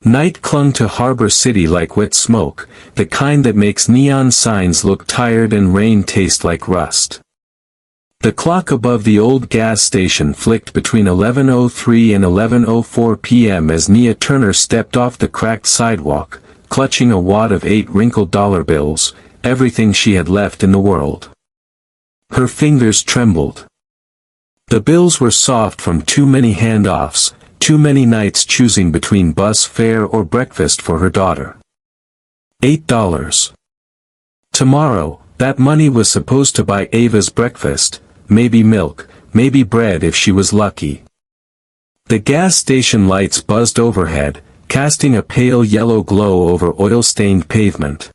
Night clung to Harbor City like wet smoke, the kind that makes neon signs look tired and rain taste like rust. The clock above the old gas station flicked between 11:03 and 11:04 p.m. as Nia Turner stepped off the cracked sidewalk, clutching a wad of 8 wrinkled dollar bills, everything she had left in the world. Her fingers trembled. The bills were soft from too many handoffs, too many nights choosing between bus fare or breakfast for her daughter. $8. Tomorrow, that money was supposed to buy Ava's breakfast, maybe milk, maybe bread if she was lucky. The gas station lights buzzed overhead, casting a pale yellow glow over oil-stained pavement.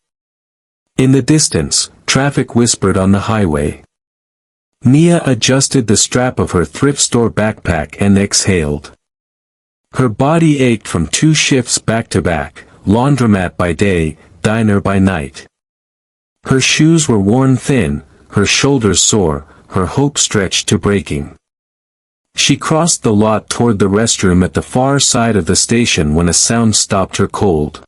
In the distance, traffic whispered on the highway. Nia adjusted the strap of her thrift store backpack and exhaled. Her body ached from 2 shifts back-to-back, laundromat by day, diner by night. Her shoes were worn thin, her shoulders sore, her hope stretched to breaking. She crossed the lot toward the restroom at the far side of the station when a sound stopped her cold.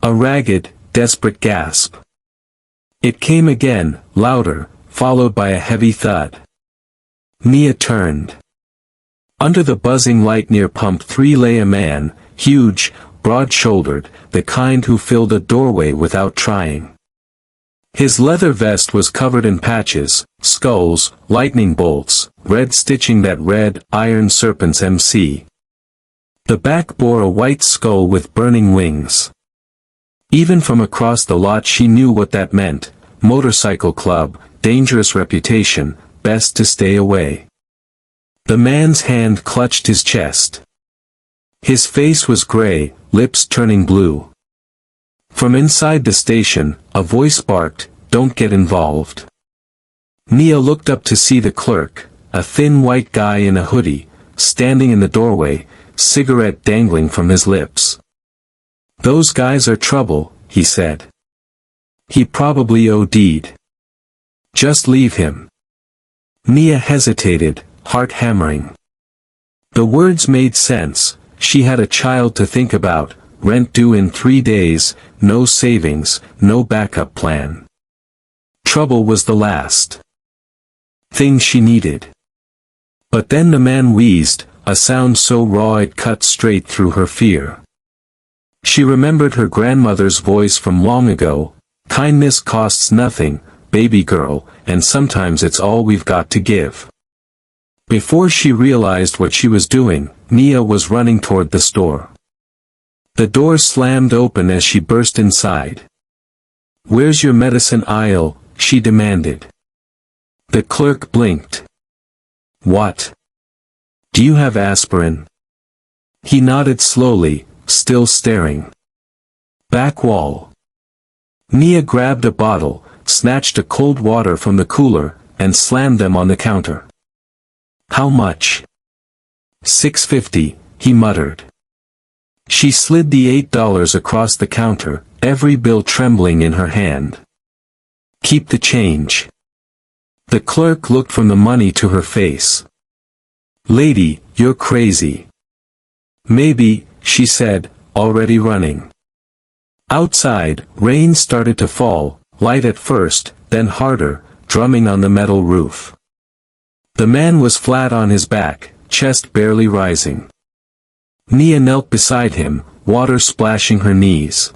A ragged, desperate gasp. It came again, louder, followed by a heavy thud. Nia turned. Under the buzzing light near pump 3 lay a man, huge, broad-shouldered, the kind who filled a doorway without trying. His leather vest was covered in patches, skulls, lightning bolts, red stitching that read, Iron Serpents MC. The back bore a white skull with burning wings. Even from across the lot she knew what that meant, motorcycle club, dangerous reputation, best to stay away. The man's hand clutched his chest. His face was gray, lips turning blue. From inside the station, a voice barked, "Don't get involved." Nia looked up to see the clerk, a thin white guy in a hoodie, standing in the doorway, cigarette dangling from his lips. "Those guys are trouble," he said. "He probably OD'd. Just leave him." Nia hesitated, heart hammering. The words made sense. She had a child to think about, rent due in 3 days, no savings, no backup plan. Trouble was the last thing she needed. But then the man wheezed, a sound so raw it cut straight through her fear. She remembered her grandmother's voice from long ago, "Kindness costs nothing, baby girl, and sometimes it's all we've got to give." Before she realized what she was doing, Nia was running toward the store. The door slammed open as she burst inside. "Where's your medicine aisle?" she demanded. The clerk blinked. "What? Do you have aspirin?" He nodded slowly, still staring. "Back wall." Nia grabbed a bottle, snatched a cold water from the cooler, and slammed them on the counter. "How much?" $6.50, he muttered. She slid the $8 across the counter, every bill trembling in her hand. "Keep the change." The clerk looked from the money to her face. "Lady, you're crazy." "Maybe," she said, already running. Outside, rain started to fall, light at first, then harder, drumming on the metal roof. The man was flat on his back, chest barely rising. Nia knelt beside him, water splashing her knees.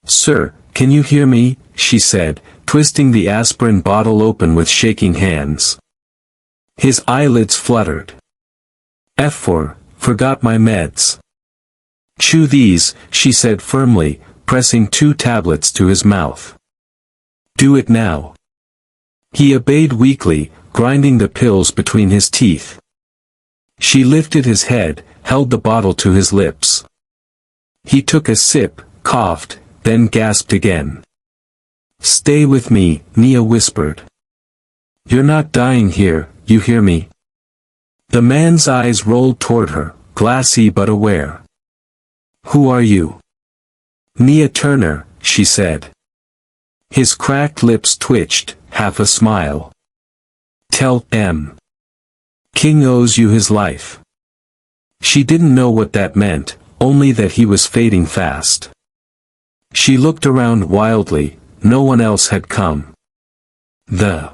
"Sir, can you hear me?" she said, twisting the aspirin bottle open with shaking hands. His eyelids fluttered. Forgot my meds." "Chew these," she said firmly, pressing 2 tablets to his mouth. "Do it now." He obeyed weakly, grinding the pills between his teeth. She lifted his head, held the bottle to his lips. He took a sip, coughed, then gasped again. "Stay with me," Nia whispered. "You're not dying here, you hear me?" The man's eyes rolled toward her, glassy but aware. "Who are you?" "Nia Turner," she said. His cracked lips twitched, half a smile. "Tell King owes you his life." She didn't know what that meant, only that he was fading fast. She looked around wildly, no one else had come. The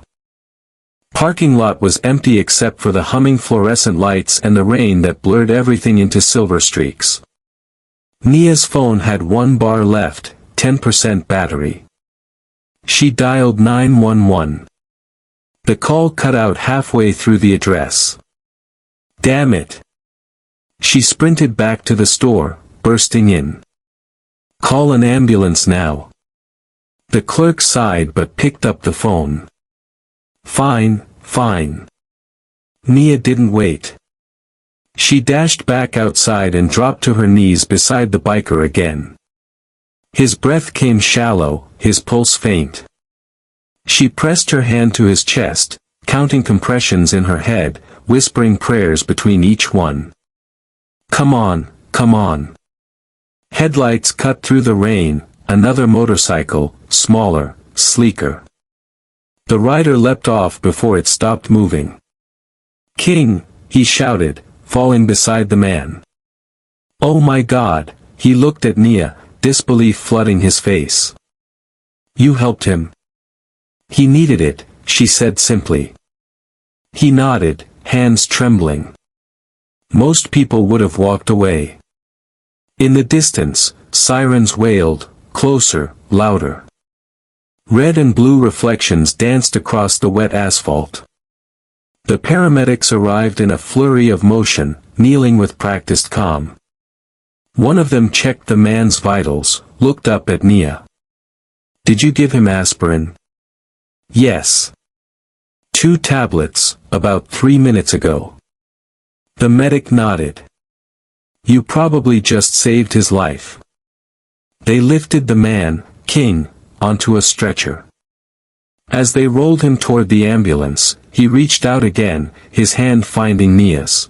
parking lot was empty except for the humming fluorescent lights and the rain that blurred everything into silver streaks. Nia's phone had 1 bar left, 10% battery. She dialed 911. The call cut out halfway through the address. Damn it! She sprinted back to the store, bursting in. Call an ambulance now. The clerk sighed but picked up the phone. Fine, fine. Nia didn't wait. She dashed back outside and dropped to her knees beside the biker again. His breath came shallow, his pulse faint. She pressed her hand to his chest, counting compressions in her head, whispering prayers between each one. Come on, come on. Headlights cut through the rain, another motorcycle, smaller, sleeker. The rider leapt off before it stopped moving. King, he shouted, falling beside the man. Oh my God, he looked at Nia, disbelief flooding his face. You helped him. He needed it, she said simply. He nodded, hands trembling. Most people would have walked away. In the distance, sirens wailed, closer, louder. Red and blue reflections danced across the wet asphalt. The paramedics arrived in a flurry of motion, kneeling with practiced calm. One of them checked the man's vitals, looked up at Nia. Did you give him aspirin? Yes. 2 tablets, about 3 minutes ago. The medic nodded. You probably just saved his life. They lifted the man, King, onto a stretcher. As they rolled him toward the ambulance, he reached out again, his hand finding Nia's.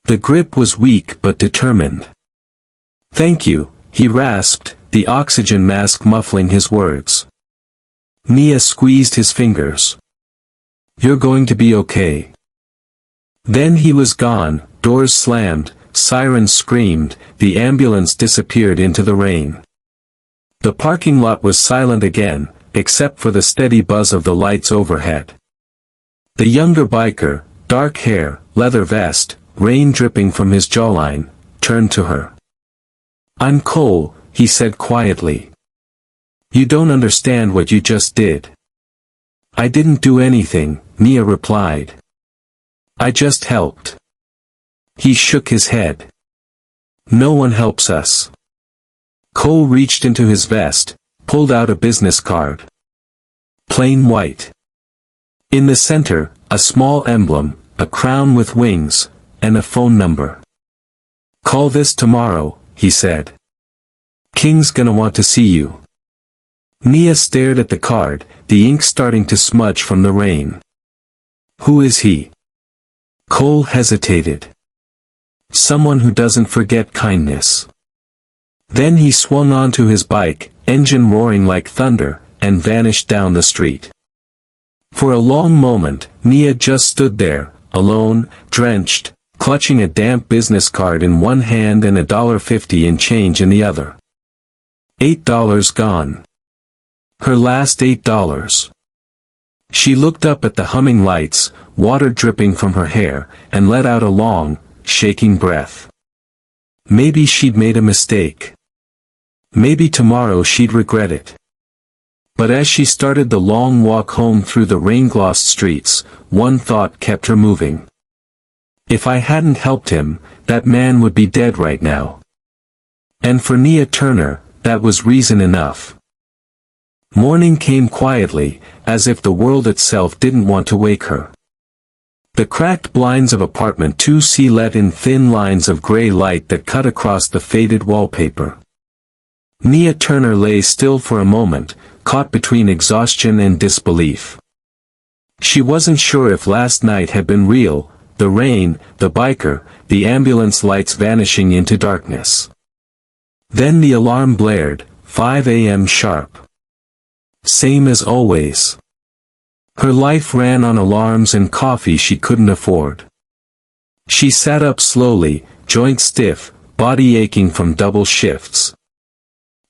The grip was weak but determined. Thank you, he rasped, the oxygen mask muffling his words. Nia squeezed his fingers. You're going to be okay. Then he was gone, doors slammed, sirens screamed, the ambulance disappeared into the rain. The parking lot was silent again, except for the steady buzz of the lights overhead. The younger biker, dark hair, leather vest, rain dripping from his jawline, turned to her. I'm Cole, he said quietly. You don't understand what you just did. I didn't do anything, Nia replied. I just helped. He shook his head. No one helps us. Cole reached into his vest, pulled out a business card. Plain white. In the center, a small emblem, a crown with wings, and a phone number. Call this tomorrow, he said. King's gonna want to see you. Nia stared at the card, the ink starting to smudge from the rain. Who is he? Cole hesitated. Someone who doesn't forget kindness. Then he swung onto his bike, engine roaring like thunder, and vanished down the street. For a long moment, Nia just stood there, alone, drenched, clutching a damp business card in one hand and $1.50 in change in the other. $8 gone. Her last $8. She looked up at the humming lights, water dripping from her hair, and let out a long, shaking breath. Maybe she'd made a mistake. Maybe tomorrow she'd regret it. But as she started the long walk home through the rain-glossed streets, one thought kept her moving. If I hadn't helped him, that man would be dead right now. And for Nia Turner, that was reason enough. Morning came quietly, as if the world itself didn't want to wake her. The cracked blinds of apartment 2C let in thin lines of gray light that cut across the faded wallpaper. Nia Turner lay still for a moment, caught between exhaustion and disbelief. She wasn't sure if last night had been real, the rain, the biker, the ambulance lights vanishing into darkness. Then the alarm blared, 5 a.m. sharp. Same as always. Her life ran on alarms and coffee she couldn't afford. She sat up slowly, joints stiff, body aching from double shifts.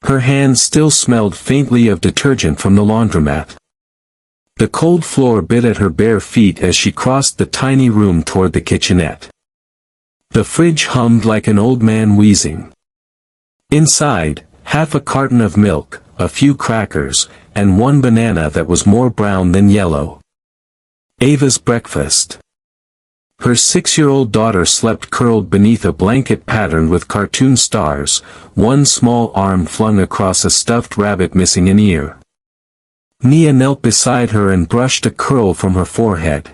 Her hands still smelled faintly of detergent from the laundromat. The cold floor bit at her bare feet as she crossed the tiny room toward the kitchenette. The fridge hummed like an old man wheezing. Inside, half a carton of milk, a few crackers, and one banana that was more brown than yellow. Ava's breakfast. Her 6-year-old daughter slept curled beneath a blanket patterned with cartoon stars, one small arm flung across a stuffed rabbit missing an ear. Nia knelt beside her and brushed a curl from her forehead.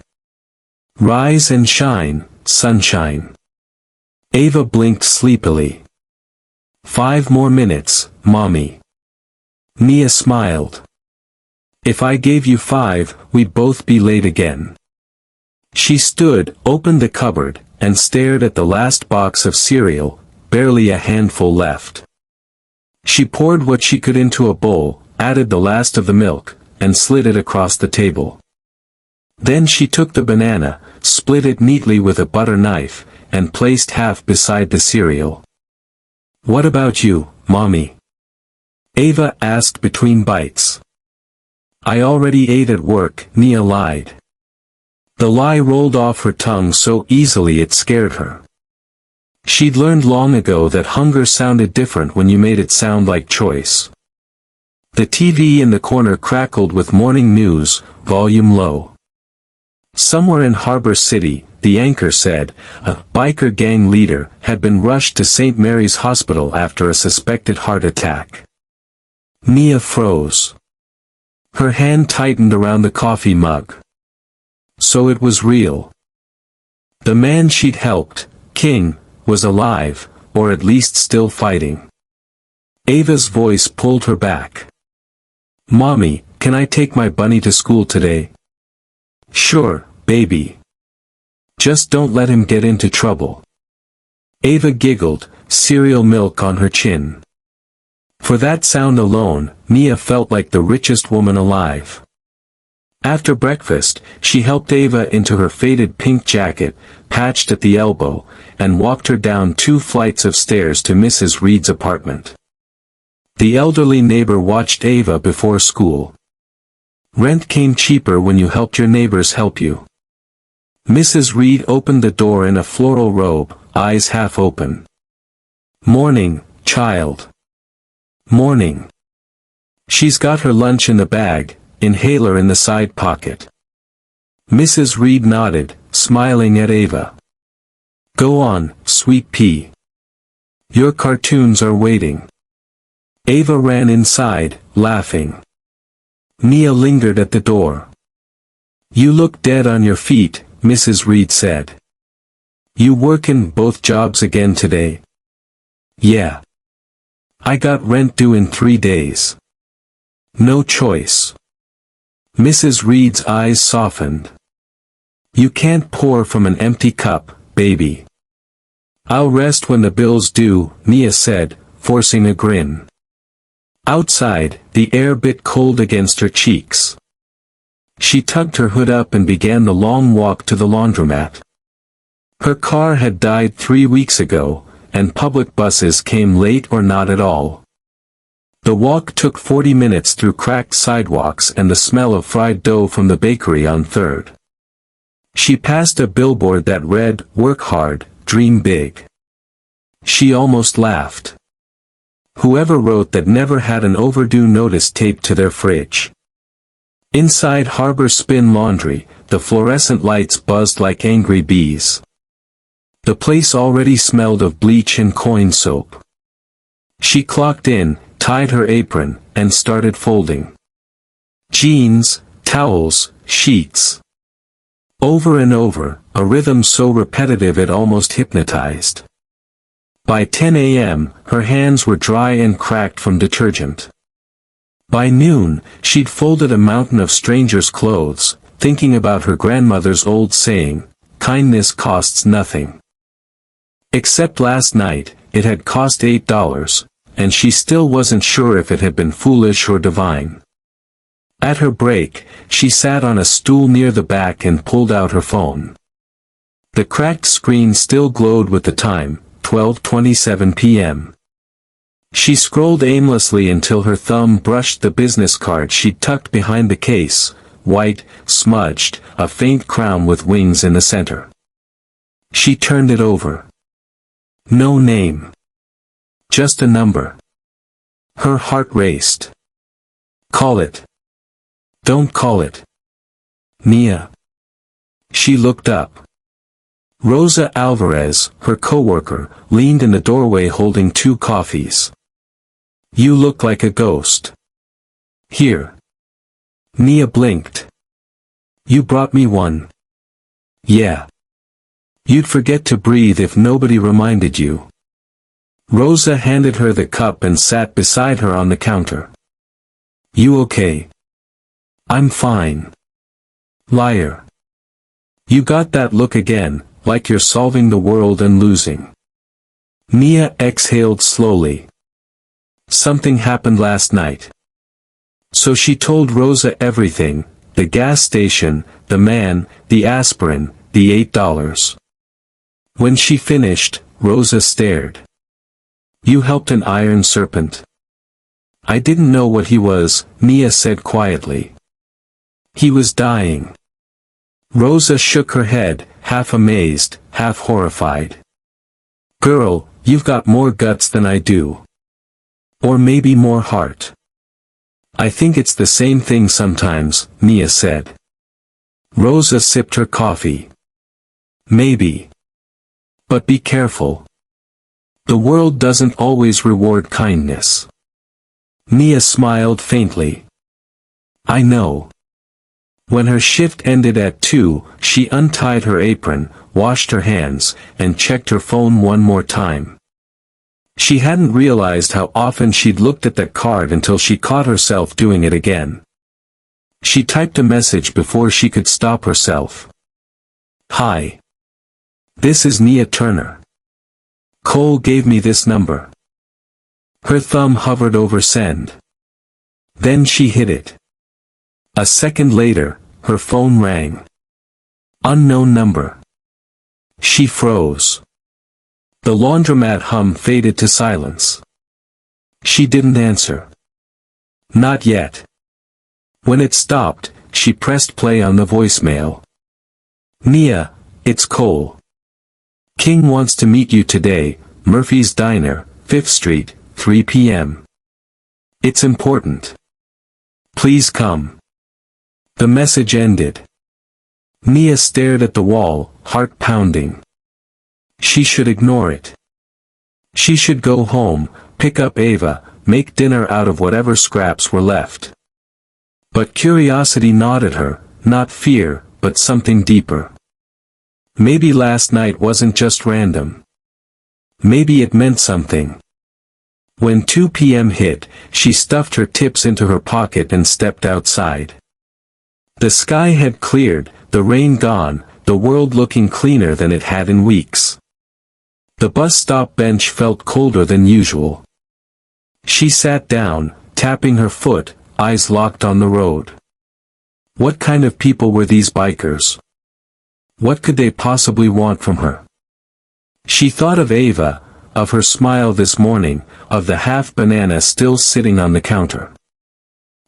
"Rise and shine, sunshine." Ava blinked sleepily. "5 more minutes, Mommy." Nia smiled. "If I gave you 5, we'd both be late again." She stood, opened the cupboard, and stared at the last box of cereal, barely a handful left. She poured what she could into a bowl, added the last of the milk, and slid it across the table. Then she took the banana, split it neatly with a butter knife, and placed half beside the cereal. "What about you, Mommy?" Ava asked between bites. "I already ate at work," Nia lied. The lie rolled off her tongue so easily it scared her. She'd learned long ago that hunger sounded different when you made it sound like choice. The TV in the corner crackled with morning news, volume low. Somewhere in Harbor City, the anchor said, a biker gang leader had been rushed to St. Mary's Hospital after a suspected heart attack. Nia froze. Her hand tightened around the coffee mug. So it was real. The man she'd helped, King, was alive, or at least still fighting. Ava's voice pulled her back. "Mommy, can I take my bunny to school today?" "Sure, baby. Just don't let him get into trouble." Ava giggled, cereal milk on her chin. For that sound alone, Nia felt like the richest woman alive. After breakfast, she helped Ava into her faded pink jacket, patched at the elbow, and walked her down 2 flights of stairs to Mrs. Reed's apartment. The elderly neighbor watched Ava before school. "Rent came cheaper when you helped your neighbors help you." Mrs. Reed opened the door in a floral robe, eyes half open. "Morning, child." "Morning." "She's got her lunch in the bag, inhaler in the side pocket." Mrs. Reed nodded, smiling at Ava. "Go on, sweet pea. Your cartoons are waiting." Ava ran inside, laughing. Nia lingered at the door. "You look dead on your feet," Mrs. Reed said. "You workin' both jobs again today?" "Yeah. I got rent due in 3 days. No choice." Mrs. Reed's eyes softened. "You can't pour from an empty cup, baby." "I'll rest when the bill's due," Nia said, forcing a grin. Outside, the air bit cold against her cheeks. She tugged her hood up and began the long walk to the laundromat. Her car had died 3 weeks ago, and public buses came late or not at all. The walk took 40 minutes through cracked sidewalks and the smell of fried dough from the bakery on 3rd. She passed a billboard that read, "Work hard, dream big." She almost laughed. Whoever wrote that never had an overdue notice taped to their fridge. Inside Harbor Spin Laundry, the fluorescent lights buzzed like angry bees. The place already smelled of bleach and coin soap. She clocked in, tied her apron, and started folding. Jeans, towels, sheets. Over and over, a rhythm so repetitive it almost hypnotized. By 10 a.m., her hands were dry and cracked from detergent. By noon, she'd folded a mountain of strangers' clothes, thinking about her grandmother's old saying, "Kindness costs nothing." Except last night, it had cost $8, and she still wasn't sure if it had been foolish or divine. At her break, she sat on a stool near the back and pulled out her phone. The cracked screen still glowed with the time, 12:27 p.m. She scrolled aimlessly until her thumb brushed the business card she'd tucked behind the case, white, smudged, a faint crown with wings in the center. She turned it over. No name. Just a number. Her heart raced. Call it. Don't call it. Nia. She looked up. Rosa Alvarez, her coworker, leaned in the doorway holding 2 coffees. You look like a ghost. Here. Nia blinked. You brought me one. Yeah. You'd forget to breathe if nobody reminded you. Rosa handed her the cup and sat beside her on the counter. You okay? I'm fine. Liar. You got that look again, like you're solving the world and losing. Nia exhaled slowly. Something happened last night. So she told Rosa everything, the gas station, the man, the aspirin, the $8. When she finished, Rosa stared. You helped an iron serpent. I didn't know what he was, Nia said quietly. He was dying. Rosa shook her head, half amazed, half horrified. Girl, you've got more guts than I do. Or maybe more heart. I think it's the same thing sometimes, Nia said. Rosa sipped her coffee. Maybe. But be careful. The world doesn't always reward kindness. Nia smiled faintly. I know. When her shift ended at 2, she untied her apron, washed her hands, and checked her phone one more time. She hadn't realized how often she'd looked at that card until she caught herself doing it again. She typed a message before she could stop herself. Hi. This is Nia Turner. Cole gave me this number. Her thumb hovered over send. Then she hit it. A second later, her phone rang. Unknown number. She froze. The laundromat hum faded to silence. She didn't answer. Not yet. When it stopped, she pressed play on the voicemail. Nia, it's Cole. King wants to meet you today, Murphy's Diner, 5th Street, 3 p.m. It's important. Please come. The message ended. Nia stared at the wall, heart pounding. She should ignore it. She should go home, pick up Ava, make dinner out of whatever scraps were left. But curiosity gnawed her, not fear, but something deeper. Maybe last night wasn't just random. Maybe it meant something. When 2 p.m. hit, she stuffed her tips into her pocket and stepped outside. The sky had cleared, the rain gone, the world looking cleaner than it had in weeks. The bus stop bench felt colder than usual. She sat down, tapping her foot, eyes locked on the road. What kind of people were these bikers? What could they possibly want from her? She thought of Ava, of her smile this morning, of the half banana still sitting on the counter.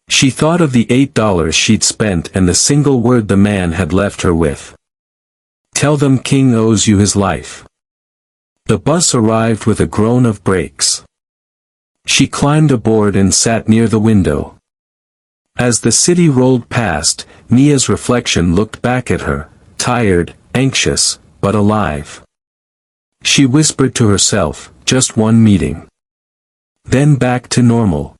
She thought of the $8 she'd spent and the single word the man had left her with. Tell them King owes you his life. The bus arrived with a groan of brakes. She climbed aboard and sat near the window. As the city rolled past, Nia's reflection looked back at her, tired, anxious, but alive. She whispered to herself, just one meeting. Then back to normal.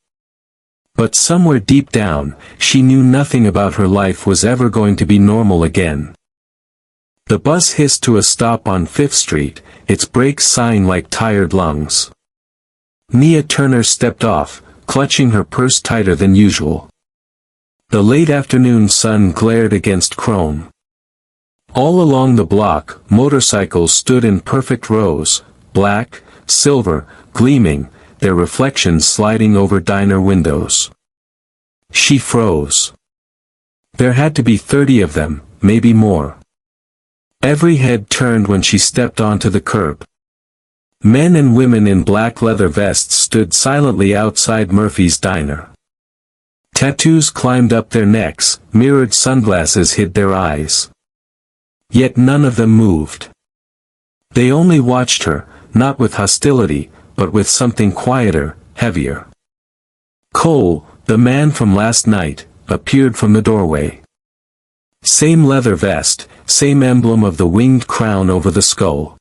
But somewhere deep down, she knew nothing about her life was ever going to be normal again. The bus hissed to a stop on 5th Street, its brakes sighing like tired lungs. Nia Turner stepped off, clutching her purse tighter than usual. The late afternoon sun glared against chrome. All along the block, motorcycles stood in perfect rows, black, silver, gleaming, their reflections sliding over diner windows. She froze. There had to be 30 of them, maybe more. Every head turned when she stepped onto the curb. Men and women in black leather vests stood silently outside Murphy's diner. Tattoos climbed up their necks, mirrored sunglasses hid their eyes. Yet none of them moved. They only watched her, not with hostility, but with something quieter, heavier. Cole, the man from last night, appeared from the doorway. Same leather vest, same emblem of the winged crown over the skull.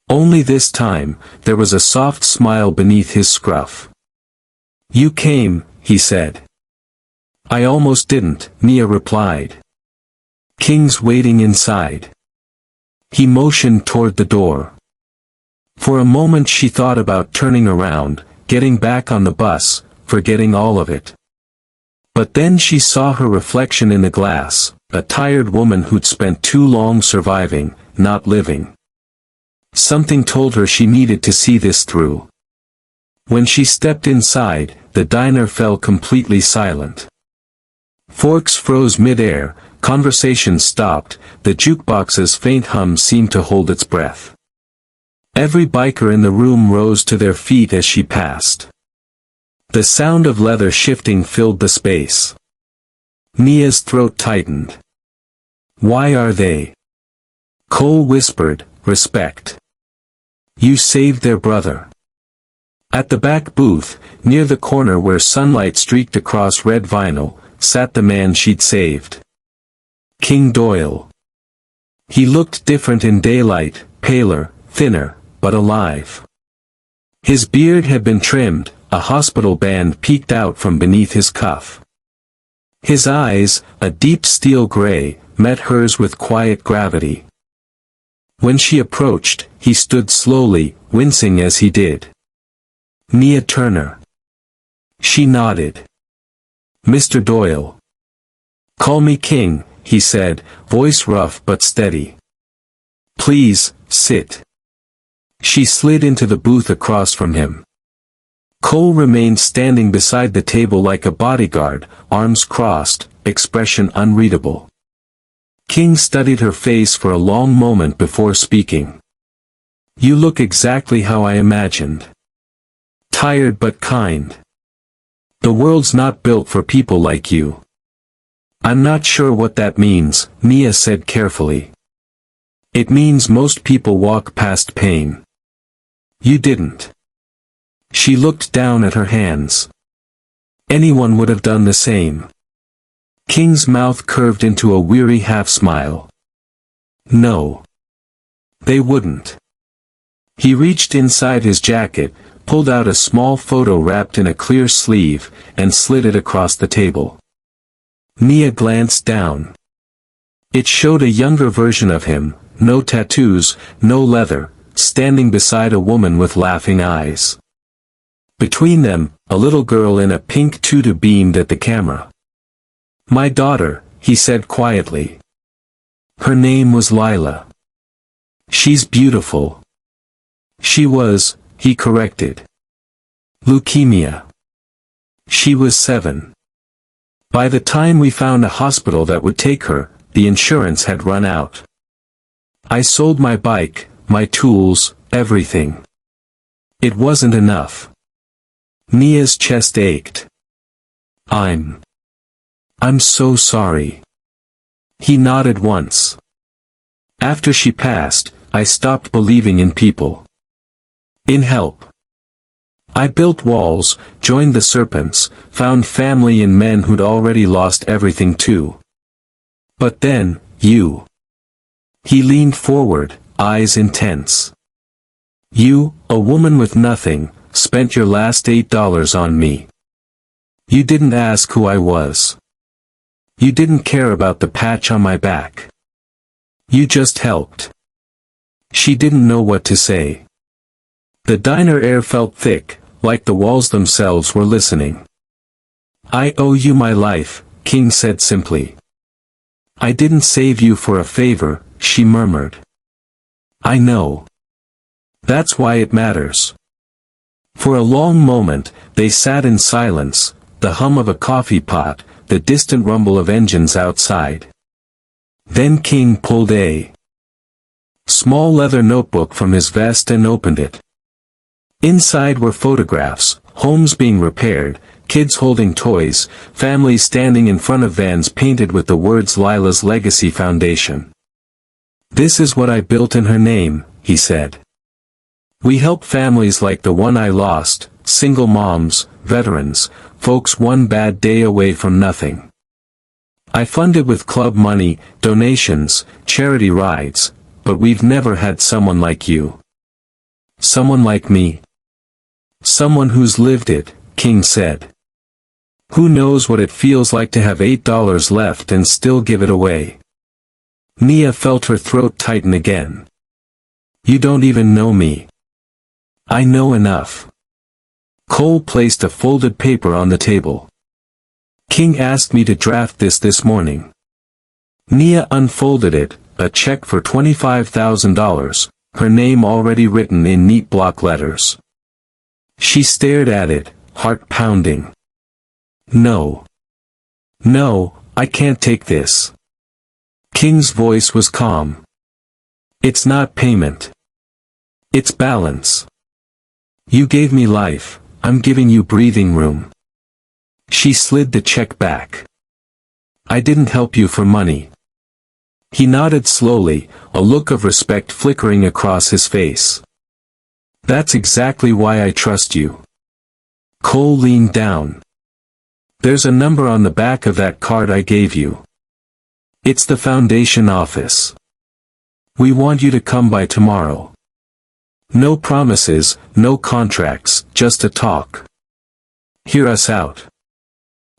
Only this time, there was a soft smile beneath his scruff. "You came," he said. "I almost didn't," Nia replied. "King's waiting inside." He motioned toward the door. For a moment she thought about turning around, getting back on the bus, forgetting all of it. But then she saw her reflection in the glass, a tired woman who'd spent too long surviving, not living. Something told her she needed to see this through. When she stepped inside, the diner fell completely silent. Forks froze mid-air, conversation stopped, the jukebox's faint hum seemed to hold its breath. Every biker in the room rose to their feet as she passed. The sound of leather shifting filled the space. Nia's throat tightened. "Why are they?" Cole whispered, "Respect. You saved their brother." At the back booth, near the corner where sunlight streaked across red vinyl, sat the man she'd saved. King Doyle. He looked different in daylight, paler, thinner, but alive. His beard had been trimmed, a hospital band peeked out from beneath his cuff. His eyes, a deep steel gray, met hers with quiet gravity. When she approached, he stood slowly, wincing as he did. "Nia Turner." She nodded. "Mr. Doyle." "Call me King," he said, voice rough but steady. "Please, sit." She slid into the booth across from him. Cole remained standing beside the table like a bodyguard, arms crossed, expression unreadable. King studied her face for a long moment before speaking. "You look exactly how I imagined. Tired but kind. The world's not built for people like you." "I'm not sure what that means," Nia said carefully. "It means most people walk past pain. You didn't." She looked down at her hands. "Anyone would have done the same." King's mouth curved into a weary half-smile. "No. They wouldn't." He reached inside his jacket, pulled out a small photo wrapped in a clear sleeve, and slid it across the table. Nia glanced down. It showed a younger version of him, no tattoos, no leather, standing beside a woman with laughing eyes. Between them, a little girl in a pink tutu beamed at the camera. "My daughter," he said quietly. Her name was Lila. "She's beautiful." "She was," he corrected. "Leukemia. She was 7. By the time we found a hospital that would take her, the insurance had run out. I sold my bike, my tools, everything. It wasn't enough." Nia's chest ached. I'm so sorry." He nodded once. "After she passed, I stopped believing in people. In help. I built walls, joined the serpents, found family in men who'd already lost everything too. But then, you." He leaned forward, eyes intense. "You, a woman with nothing, spent your last $8 on me. You didn't ask who I was. You didn't care about the patch on my back. You just helped." She didn't know what to say. The diner air felt thick, like the walls themselves were listening. "I owe you my life," King said simply. "I didn't save you for a favor," she murmured. "I know. That's why it matters." For a long moment, they sat in silence, the hum of a coffee pot, the distant rumble of engines outside. Then King pulled a small leather notebook from his vest and opened it. Inside were photographs, homes being repaired, kids holding toys, families standing in front of vans painted with the words Lila's Legacy Foundation. "This is what I built in her name," he said. "We help families like the one I lost, single moms, veterans, folks one bad day away from nothing. I funded with club money, donations, charity rides, but we've never had someone like you. Someone like me. Someone who's lived it," King said. "Who knows what it feels like to have $8 left and still give it away." Nia felt her throat tighten again. "You don't even know me." "I know enough." Cole placed a folded paper on the table. "King asked me to draft this morning." Nia unfolded it, a check for $25,000, her name already written in neat block letters. She stared at it, heart pounding. "No. No, I can't take this." King's voice was calm. "It's not payment. It's balance. You gave me life, I'm giving you breathing room." She slid the check back. "I didn't help you for money." He nodded slowly, a look of respect flickering across his face. "That's exactly why I trust you." Cole leaned down. "There's a number on the back of that card I gave you. It's the foundation office. We want you to come by tomorrow. No promises, no contracts, just a talk. Hear us out."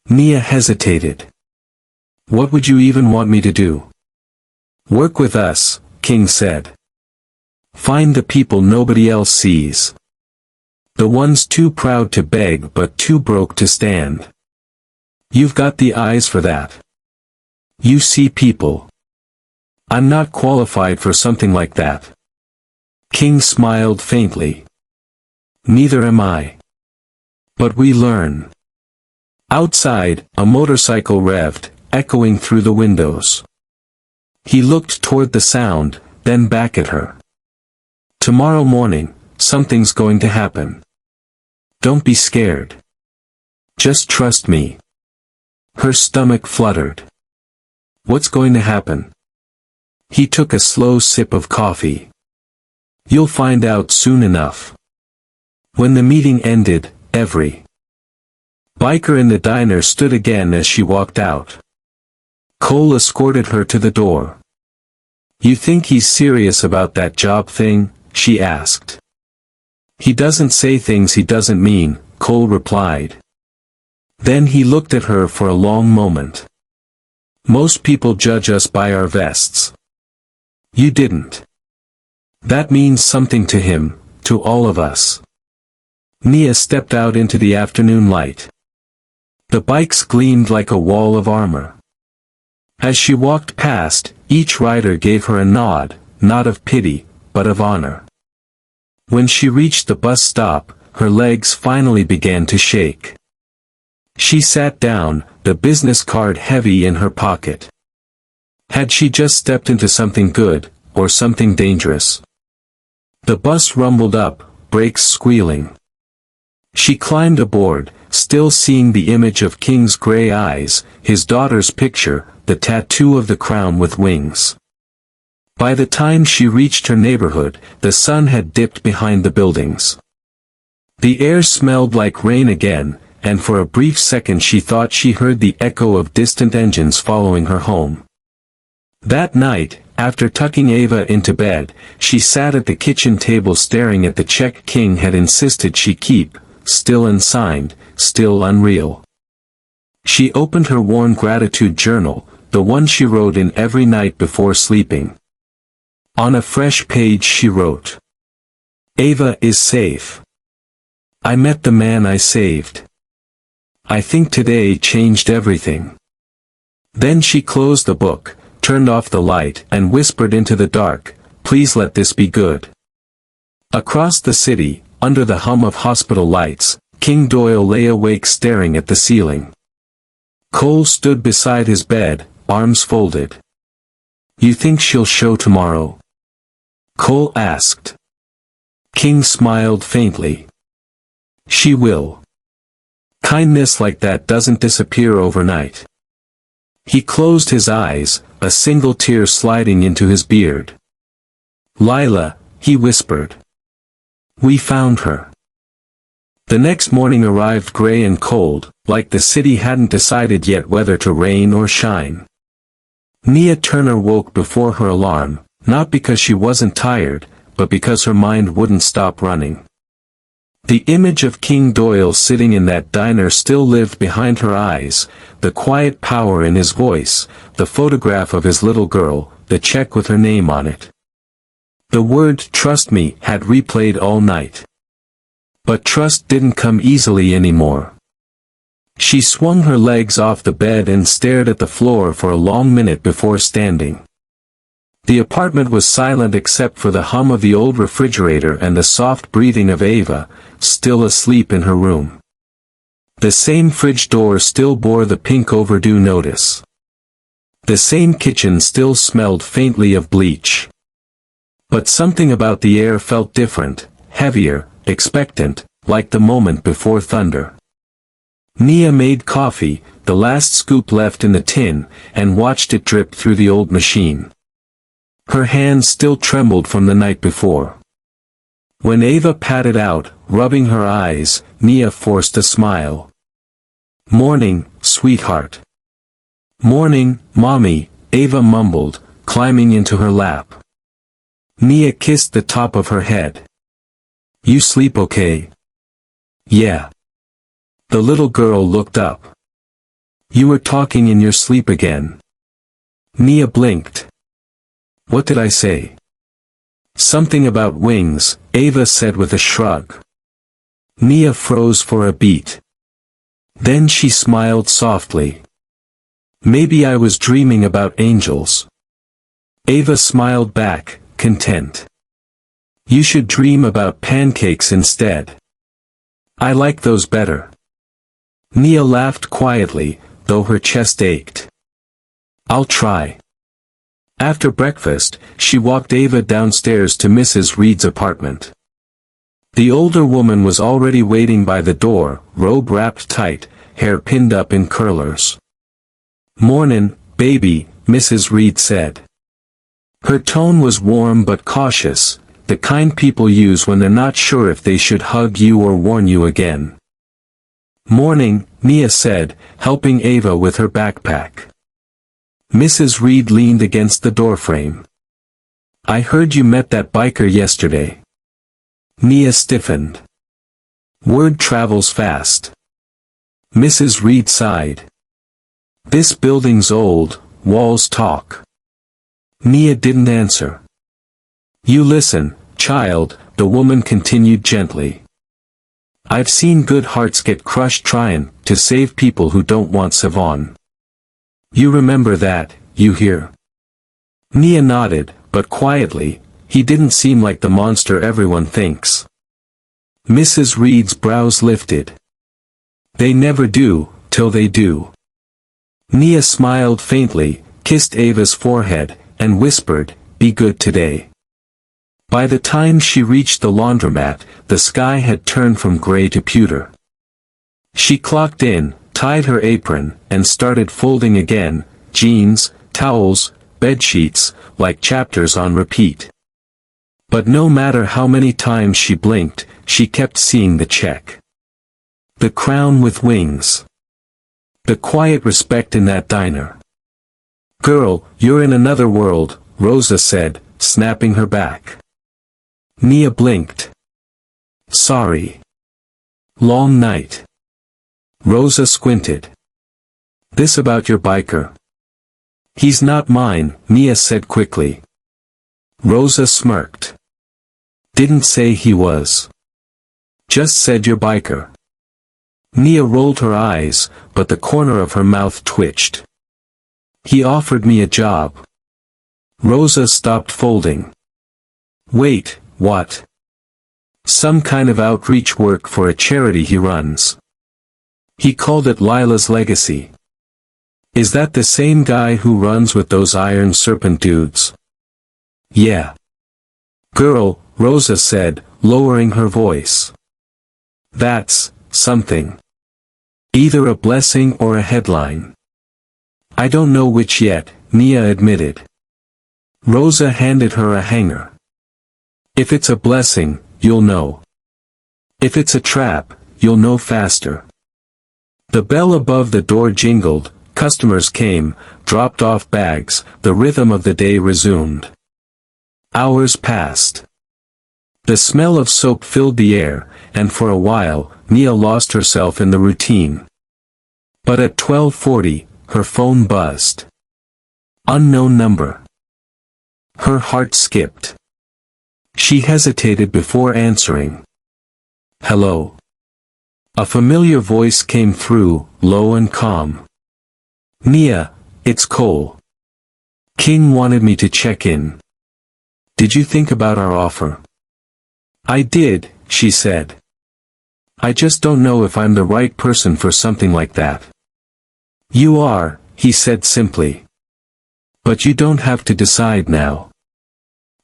Nia hesitated. "What would you even want me to do?" "Work with us," King said. "Find the people nobody else sees. The ones too proud to beg but too broke to stand. You've got the eyes for that. You see people. I'm not qualified for something like that." King smiled faintly. "Neither am I. But we learn." Outside, a motorcycle revved, echoing through the windows. He looked toward the sound, then back at her. "Tomorrow morning, something's going to happen. Don't be scared. Just trust me." Her stomach fluttered. "What's going to happen?" He took a slow sip of coffee. "You'll find out soon enough." When the meeting ended, every biker in the diner stood again as she walked out. Cole escorted her to the door. "You think he's serious about that job thing?" she asked. "He doesn't say things he doesn't mean," Cole replied. Then he looked at her for a long moment. "Most people judge us by our vests. You didn't. That means something to him, to all of us." Nia stepped out into the afternoon light. The bikes gleamed like a wall of armor. As she walked past, each rider gave her a nod, not of pity, but of honor. When she reached the bus stop, her legs finally began to shake. She sat down, the business card heavy in her pocket. Had she just stepped into something good, or something dangerous? The bus rumbled up, brakes squealing. She climbed aboard, still seeing the image of King's gray eyes, his daughter's picture, the tattoo of the crown with wings. By the time she reached her neighborhood, the sun had dipped behind the buildings. The air smelled like rain again, and for a brief second she thought she heard the echo of distant engines following her home. That night, after tucking Ava into bed, she sat at the kitchen table staring at the check King had insisted she keep, still unsigned, still unreal. She opened her worn gratitude journal, the one she wrote in every night before sleeping. On a fresh page she wrote, "Ava is safe. I met the man I saved. I think today changed everything." Then she closed the book, turned off the light, and whispered into the dark, "Please let this be good." Across the city, under the hum of hospital lights, King Doyle lay awake staring at the ceiling. Cole stood beside his bed, arms folded. "You think she'll show tomorrow?" Cole asked. King smiled faintly. She will. Kindness like that doesn't disappear overnight. He closed his eyes, a single tear sliding into his beard. Lila, he whispered. We found her. The next morning arrived gray and cold, like the city hadn't decided yet whether to rain or shine. Nia Turner woke before her alarm, not because she wasn't tired, but because her mind wouldn't stop running. The image of King Doyle sitting in that diner still lived behind her eyes, the quiet power in his voice, the photograph of his little girl, the check with her name on it. The word "trust me" had replayed all night. But trust didn't come easily anymore. She swung her legs off the bed and stared at the floor for a long minute before standing. The apartment was silent except for the hum of the old refrigerator and the soft breathing of Ava, still asleep in her room. The same fridge door still bore the pink overdue notice. The same kitchen still smelled faintly of bleach. But something about the air felt different, heavier, expectant, like the moment before thunder. Nia made coffee, the last scoop left in the tin, and watched it drip through the old machine. Her hands still trembled from the night before. When Ava patted out, rubbing her eyes, Nia forced a smile. Morning, sweetheart. Morning, Mommy, Ava mumbled, climbing into her lap. Nia kissed the top of her head. You sleep okay? Yeah. The little girl looked up. You were talking in your sleep again. Nia blinked. What did I say? Something about wings, Ava said with a shrug. Nia froze for a beat. Then she smiled softly. Maybe I was dreaming about angels. Ava smiled back, content. You should dream about pancakes instead. I like those better. Nia laughed quietly, though her chest ached. I'll try. After breakfast, she walked Ava downstairs to Mrs. Reed's apartment. The older woman was already waiting by the door, robe wrapped tight, hair pinned up in curlers. Mornin', baby, Mrs. Reed said. Her tone was warm but cautious, the kind people use when they're not sure if they should hug you or warn you again. Morning, Nia said, helping Ava with her backpack. Mrs. Reed leaned against the doorframe. I heard you met that biker yesterday. Nia stiffened. Word travels fast. Mrs. Reed sighed. This building's old, walls talk. Nia didn't answer. You listen, child, the woman continued gently. I've seen good hearts get crushed trying to save people who don't want Savon. You remember that, you hear? Nia nodded, but quietly. He didn't seem like the monster everyone thinks. Mrs. Reed's brows lifted. They never do, till they do. Nia smiled faintly, kissed Ava's forehead, and whispered, be good today. By the time she reached the laundromat, the sky had turned from gray to pewter. She clocked in, tied her apron, and started folding again, jeans, towels, bedsheets, like chapters on repeat. But no matter how many times she blinked, she kept seeing the check. The crown with wings. The quiet respect in that diner. Girl, you're in another world, Rosa said, snapping her back. Nia blinked. Sorry. Long night. Rosa squinted. This about your biker? He's not mine, Nia said quickly. Rosa smirked. Didn't say he was. Just said your biker. Nia rolled her eyes, but the corner of her mouth twitched. He offered me a job. Rosa stopped folding. Wait, what? Some kind of outreach work for a charity he runs. He called it Lila's Legacy. Is that the same guy who runs with those Iron Serpent dudes? Yeah. Girl, Rosa said, lowering her voice. That's something. Either a blessing or a headline. I don't know which yet, Nia admitted. Rosa handed her a hanger. If it's a blessing, you'll know. If it's a trap, you'll know faster. The bell above the door jingled, customers came, dropped off bags, the rhythm of the day resumed. Hours passed. The smell of soap filled the air, and for a while, Nia lost herself in the routine. But at 12:40, her phone buzzed. Unknown number. Her heart skipped. She hesitated before answering. Hello. A familiar voice came through, low and calm. Nia, it's Cole. King wanted me to check in. Did you think about our offer? I did, she said. I just don't know if I'm the right person for something like that. You are, he said simply. But you don't have to decide now.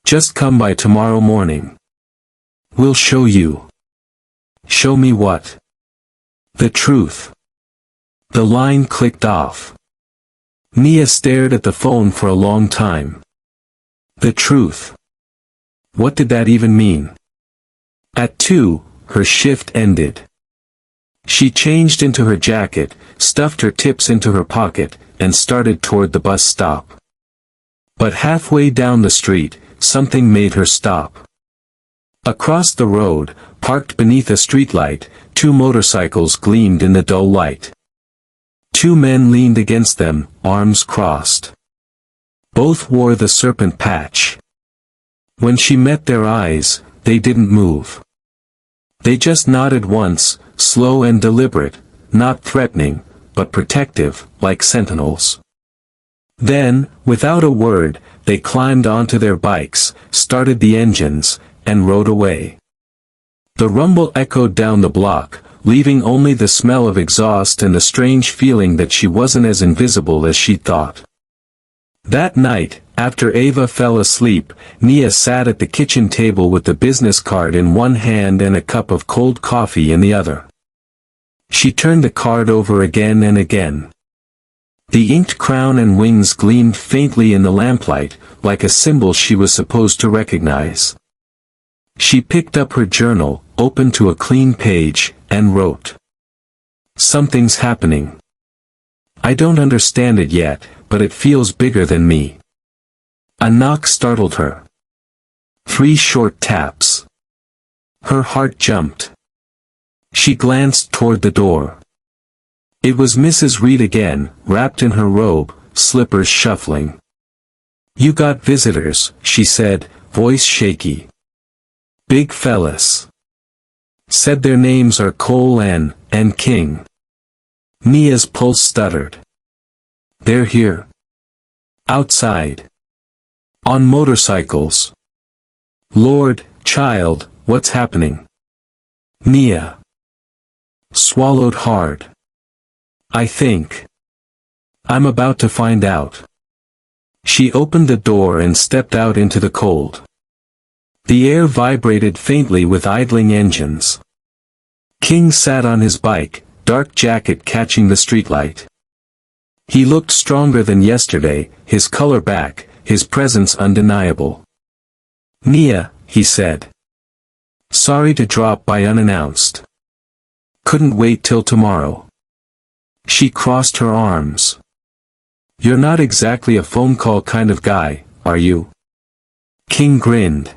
Just come by tomorrow morning. We'll show you. Show me what? The truth. The line clicked off. Nia stared at the phone for a long time. The truth. What did that even mean? At 2, her shift ended. She changed into her jacket, stuffed her tips into her pocket, and started toward the bus stop. But halfway down the street, something made her stop. Across the road, parked beneath a streetlight, 2 motorcycles gleamed in the dull light. 2 men leaned against them, arms crossed. Both wore the serpent patch. When she met their eyes, they didn't move. They just nodded once, slow and deliberate, not threatening, but protective, like sentinels. Then, without a word, they climbed onto their bikes, started the engines, and rode away. The rumble echoed down the block, leaving only the smell of exhaust and the strange feeling that she wasn't as invisible as she thought. That night, after Ava fell asleep, Nia sat at the kitchen table with the business card in one hand and a cup of cold coffee in the other. She turned the card over again and again. The inked crown and wings gleamed faintly in the lamplight, like a symbol she was supposed to recognize. She picked up her journal, opened to a clean page, and wrote. Something's happening. I don't understand it yet, but it feels bigger than me. A knock startled her. 3 short taps. Her heart jumped. She glanced toward the door. It was Mrs. Reed again, wrapped in her robe, slippers shuffling. You got visitors, she said, voice shaky. Big fellas. Said their names are Cole and King. Nia's pulse stuttered. They're here. Outside. On motorcycles. Lord, child, what's happening? Nia swallowed hard. I think I'm about to find out. She opened the door and stepped out into the cold. The air vibrated faintly with idling engines. King sat on his bike, dark jacket catching the streetlight. He looked stronger than yesterday, his color back, his presence undeniable. Nia, he said. Sorry to drop by unannounced. Couldn't wait till tomorrow. She crossed her arms. You're not exactly a phone call kind of guy, are you? King grinned.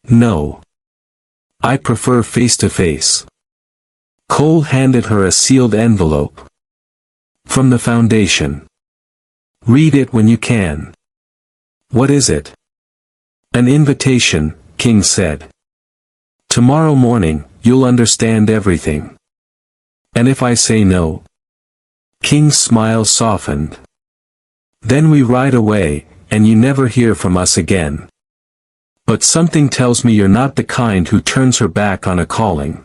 No. I prefer face-to-face. Cole handed her a sealed envelope. From the foundation. Read it when you can. What is it? An invitation, King said. Tomorrow morning, you'll understand everything. And if I say no? King's smile softened. Then we ride away, and you never hear from us again. But something tells me you're not the kind who turns her back on a calling.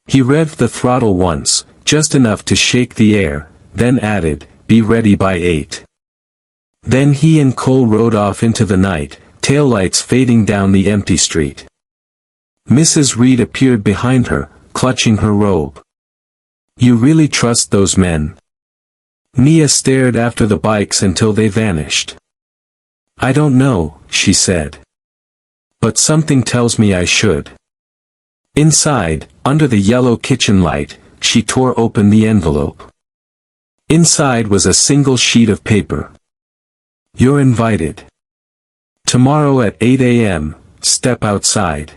He revved the throttle once, just enough to shake the air, then added, be ready by 8. Then he and Cole rode off into the night, taillights fading down the empty street. Mrs. Reed appeared behind her, clutching her robe. "You really trust those men?" Nia stared after the bikes until they vanished. "I don't know," she said. "But something tells me I should." Inside, under the yellow kitchen light, she tore open the envelope. Inside was a single sheet of paper. "You're invited. Tomorrow at 8 a.m., step outside.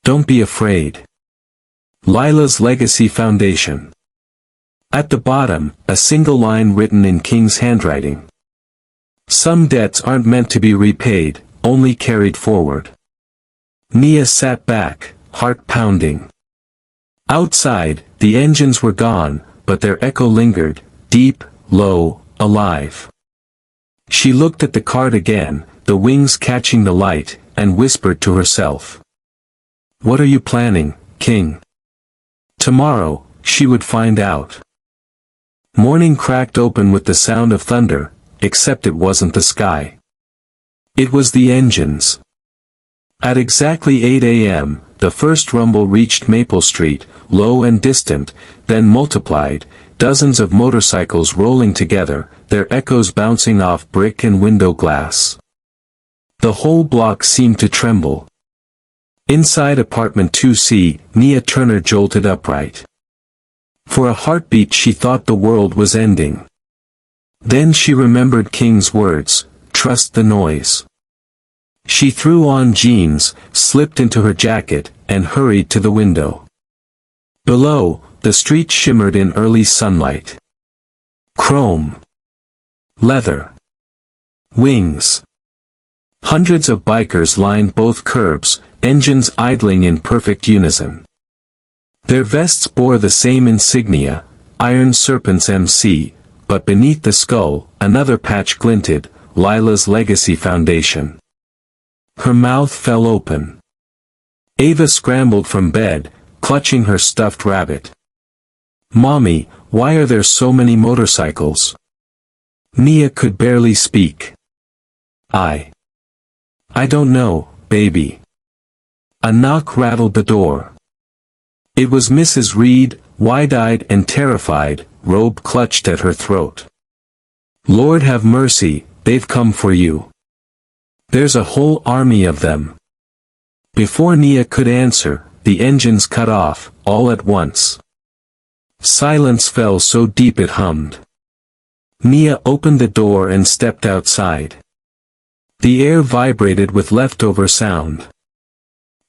Don't be afraid. Lila's Legacy Foundation." At the bottom, a single line written in King's handwriting. "Some debts aren't meant to be repaid, only carried forward." Nia sat back, heart pounding. Outside, the engines were gone, but their echo lingered, deep, low, alive. She looked at the card again, the wings catching the light, and whispered to herself. "What are you planning, King?" Tomorrow, she would find out. Morning cracked open with the sound of thunder, except it wasn't the sky. It was the engines. At exactly 8 a.m., the first rumble reached Maple Street, low and distant, then multiplied, dozens of motorcycles rolling together, their echoes bouncing off brick and window glass. The whole block seemed to tremble. Inside apartment 2C, Nia Turner jolted upright. For a heartbeat she thought the world was ending. Then she remembered King's words, "Trust the noise." She threw on jeans, slipped into her jacket, and hurried to the window. Below, the street shimmered in early sunlight. Chrome. Leather. Wings. Hundreds of bikers lined both curbs, engines idling in perfect unison. Their vests bore the same insignia, Iron Serpents MC, but beneath the skull, another patch glinted, Lila's Legacy Foundation. Her mouth fell open. Ava scrambled from bed, clutching her stuffed rabbit. "Mommy, why are there so many motorcycles?" Nia could barely speak. I don't know, baby." A knock rattled the door. It was Mrs. Reed, wide-eyed and terrified, robe clutched at her throat. "Lord have mercy, they've come for you. There's a whole army of them." Before Nia could answer, the engines cut off, all at once. Silence fell so deep it hummed. Nia opened the door and stepped outside. The air vibrated with leftover sound.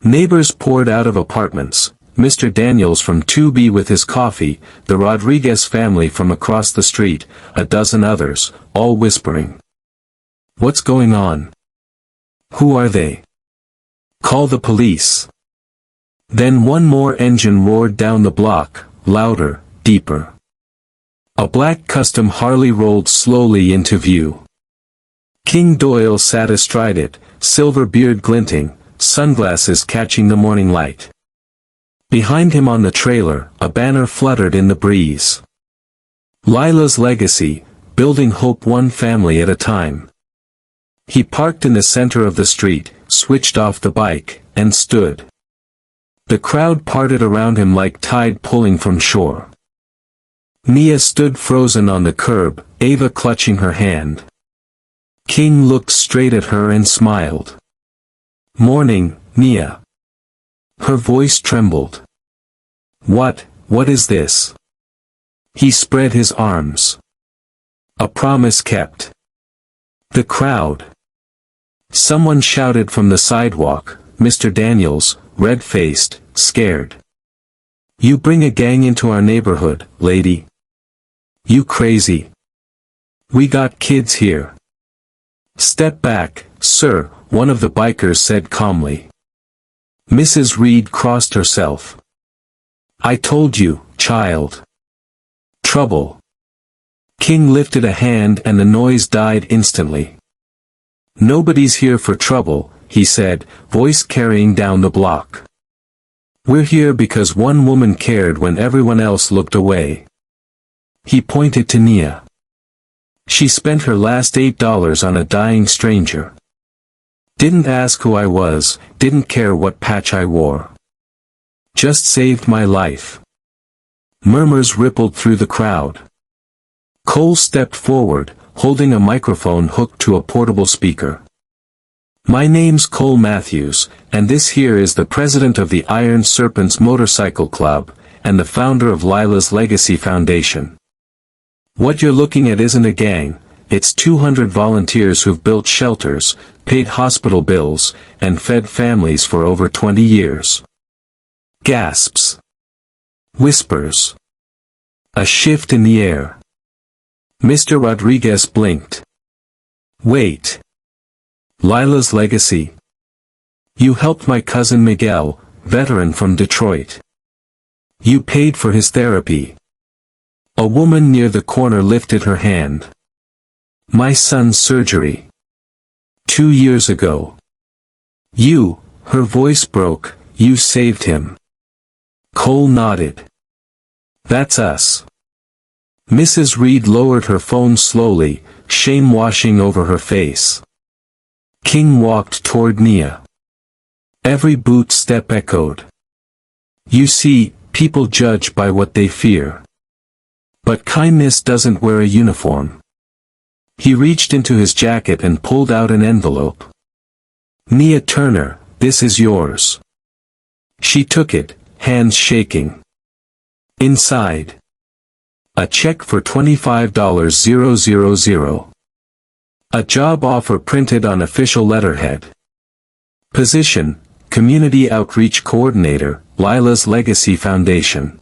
Neighbors poured out of apartments, Mr. Daniels from 2B with his coffee, the Rodriguez family from across the street, a dozen others, all whispering. "What's going on? Who are they? Call the police." Then one more engine roared down the block, louder, deeper. A black custom Harley rolled slowly into view. King Doyle sat astride it, silver beard glinting, sunglasses catching the morning light. Behind him on the trailer, a banner fluttered in the breeze. Lila's Legacy, building hope one family at a time. He parked in the center of the street, switched off the bike, and stood. The crowd parted around him like tide pulling from shore. Nia stood frozen on the curb, Ava clutching her hand. King looked straight at her and smiled. "Morning, Nia." Her voice trembled. What is this?" He spread his arms. "A promise kept." The crowd. Someone shouted from the sidewalk, Mr. Daniels, red-faced, scared. "You bring a gang into our neighborhood, lady. You crazy. We got kids here." "Step back, sir," one of the bikers said calmly. Mrs. Reed crossed herself. "I told you, child. Trouble." King lifted a hand and the noise died instantly. "Nobody's here for trouble," he said, voice carrying down the block. "We're here because one woman cared when everyone else looked away." He pointed to Nia. "She spent her last $8 on a dying stranger. Didn't ask who I was, didn't care what patch I wore. Just saved my life. Murmurs rippled through the crowd. Cole stepped forward, holding a microphone hooked to a portable speaker. My name's Cole Matthews, and this here is the president of the Iron Serpents Motorcycle Club, and the founder of Lila's Legacy Foundation. What you're looking at isn't a gang, it's 200 volunteers who've built shelters, paid hospital bills, and fed families for over 20 years. Gasps. Whispers. A shift in the air. Mr. Rodriguez blinked. Wait. Lila's legacy? You helped my cousin Miguel, veteran from Detroit. You paid for his therapy. A woman near the corner lifted her hand. My son's surgery. 2 years ago. You, her voice broke, you saved him. Cole nodded. That's us. Mrs. Reed lowered her phone slowly, shame washing over her face. King walked toward Nia. Every boot step echoed. You see, people judge by what they fear. But kindness doesn't wear a uniform. He reached into his jacket and pulled out an envelope. Nia Turner, this is yours. She took it, hands shaking. Inside. A check for $25,000. A job offer printed on official letterhead. Position, Community Outreach Coordinator, Lila's Legacy Foundation.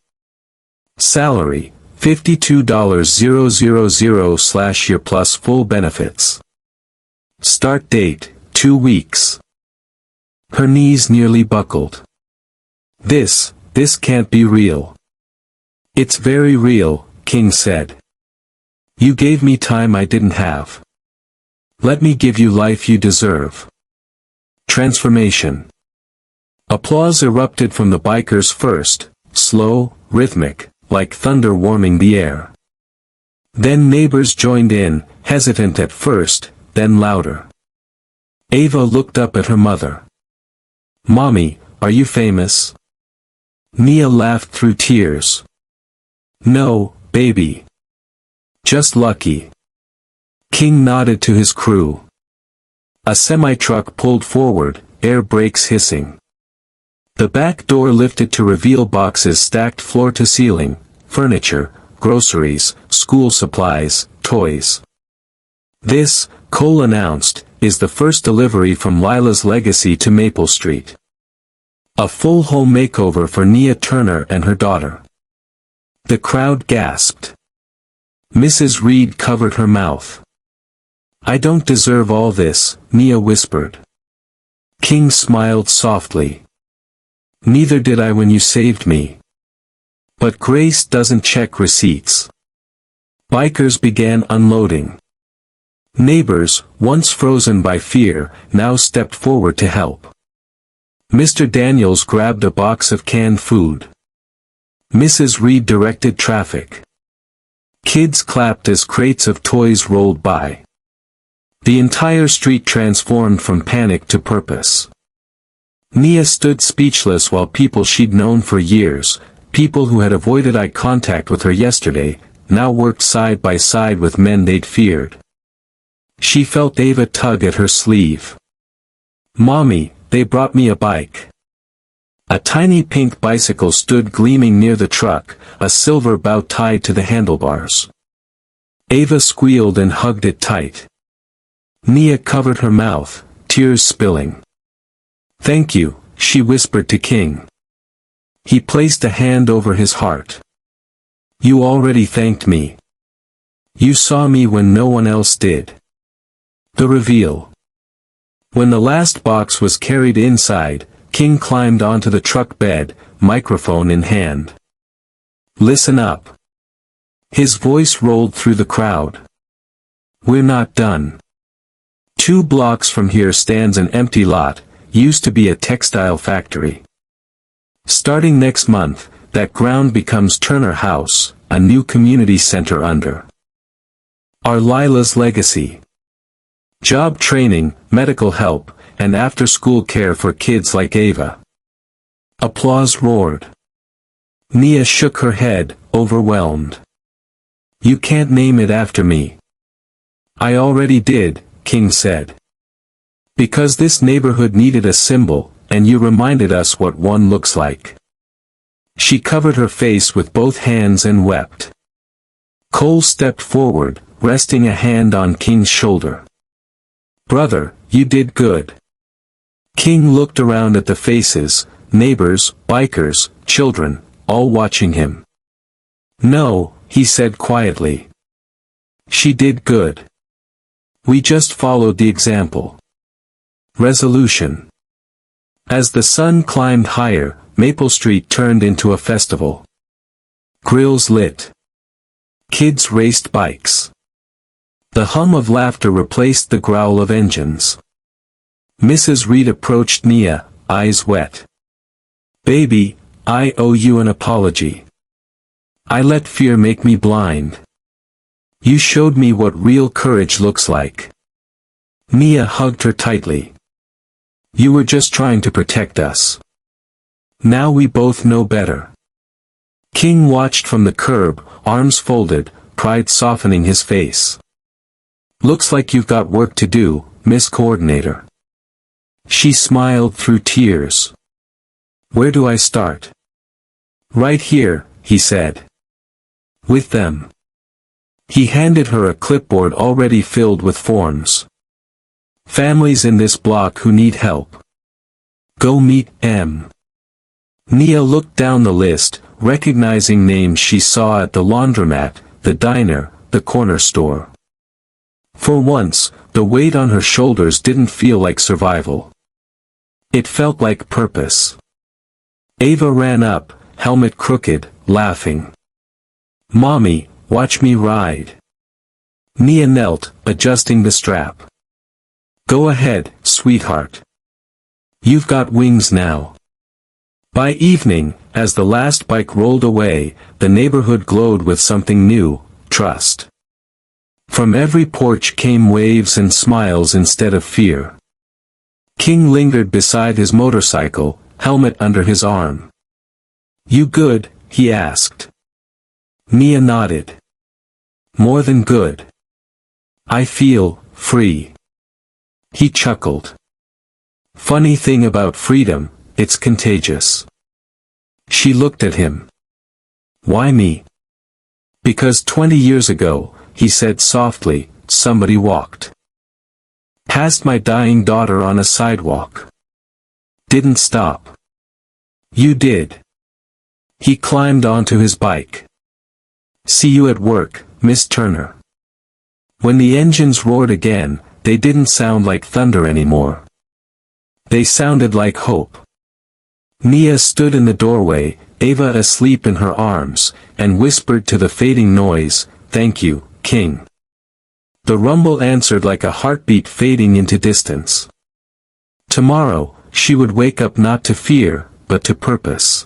Salary, $52,000/year plus full benefits. Start date, 2 weeks. Her knees nearly buckled. This can't be real. It's very real, King said. You gave me time I didn't have. Let me give you life you deserve. Transformation. Applause erupted from the bikers first, slow, rhythmic, like thunder warming the air. Then neighbors joined in, hesitant at first, then louder. Ava looked up at her mother. Mommy, are you famous? Nia laughed through tears. No, baby. Just lucky. King nodded to his crew. A semi-truck pulled forward, air brakes hissing. The back door lifted to reveal boxes stacked floor to ceiling, furniture, groceries, school supplies, toys. This, Cole announced, is the first delivery from Lila's Legacy to Maple Street. A full home makeover for Nia Turner and her daughter. The crowd gasped. Mrs. Reed covered her mouth. I don't deserve all this, Nia whispered. King smiled softly. Neither did I when you saved me. But grace doesn't check receipts. Bikers began unloading. Neighbors, once frozen by fear, now stepped forward to help. Mr. Daniels grabbed a box of canned food. Mrs. Reed directed traffic. Kids clapped as crates of toys rolled by. The entire street transformed from panic to purpose. Nia stood speechless while people she'd known for years, people who had avoided eye contact with her yesterday, now worked side by side with men they'd feared. She felt Ava tug at her sleeve. Mommy, they brought me a bike. A tiny pink bicycle stood gleaming near the truck, a silver bow tied to the handlebars. Ava squealed and hugged it tight. Nia covered her mouth, tears spilling. Thank you, she whispered to King. He placed a hand over his heart. You already thanked me. You saw me when no one else did. The reveal. When the last box was carried inside, King climbed onto the truck bed, microphone in hand. Listen up. His voice rolled through the crowd. We're not done. 2 blocks from here stands an empty lot, used to be a textile factory. Starting next month, that ground becomes Turner House, a new community center under our Lila's Legacy. Job training, medical help, and after-school care for kids like Ava. Applause roared. Nia shook her head, overwhelmed. You can't name it after me. I already did, King said. Because this neighborhood needed a symbol, and you reminded us what one looks like. She covered her face with both hands and wept. Cole stepped forward, resting a hand on King's shoulder. Brother, you did good. King looked around at the faces, neighbors, bikers, children, all watching him. No, he said quietly. She did good. We just followed the example. Resolution. As the sun climbed higher, Maple Street turned into a festival. Grills lit. Kids raced bikes. The hum of laughter replaced the growl of engines. Mrs. Reed approached Nia, eyes wet. Baby, I owe you an apology. I let fear make me blind. You showed me what real courage looks like. Nia hugged her tightly. You were just trying to protect us. Now we both know better. King watched from the curb, arms folded, pride softening his face. Looks like you've got work to do, Miss Coordinator. She smiled through tears. Where do I start? Right here, he said. With them. He handed her a clipboard already filled with forms. Families in this block who need help. Go meet M. Nia looked down the list, recognizing names she saw at the laundromat, the diner, the corner store. For once, the weight on her shoulders didn't feel like survival. It felt like purpose. Ava ran up, helmet crooked, laughing. Mommy, watch me ride. Nia knelt, adjusting the strap. Go ahead, sweetheart. You've got wings now. By evening, as the last bike rolled away, the neighborhood glowed with something new, trust. From every porch came waves and smiles instead of fear. King lingered beside his motorcycle, helmet under his arm. You good? He asked. Nia nodded. More than good. I feel free. He chuckled. Funny thing about freedom, it's contagious. She looked at him. Why me? Because 20 years ago, he said softly, somebody walked past my dying daughter on a sidewalk. Didn't stop. You did. He climbed onto his bike. See you at work, Miss Turner. When the engines roared again, they didn't sound like thunder anymore. They sounded like hope. Nia stood in the doorway, Ava asleep in her arms, and whispered to the fading noise, Thank you, King. The rumble answered like a heartbeat fading into distance. Tomorrow, she would wake up not to fear, but to purpose.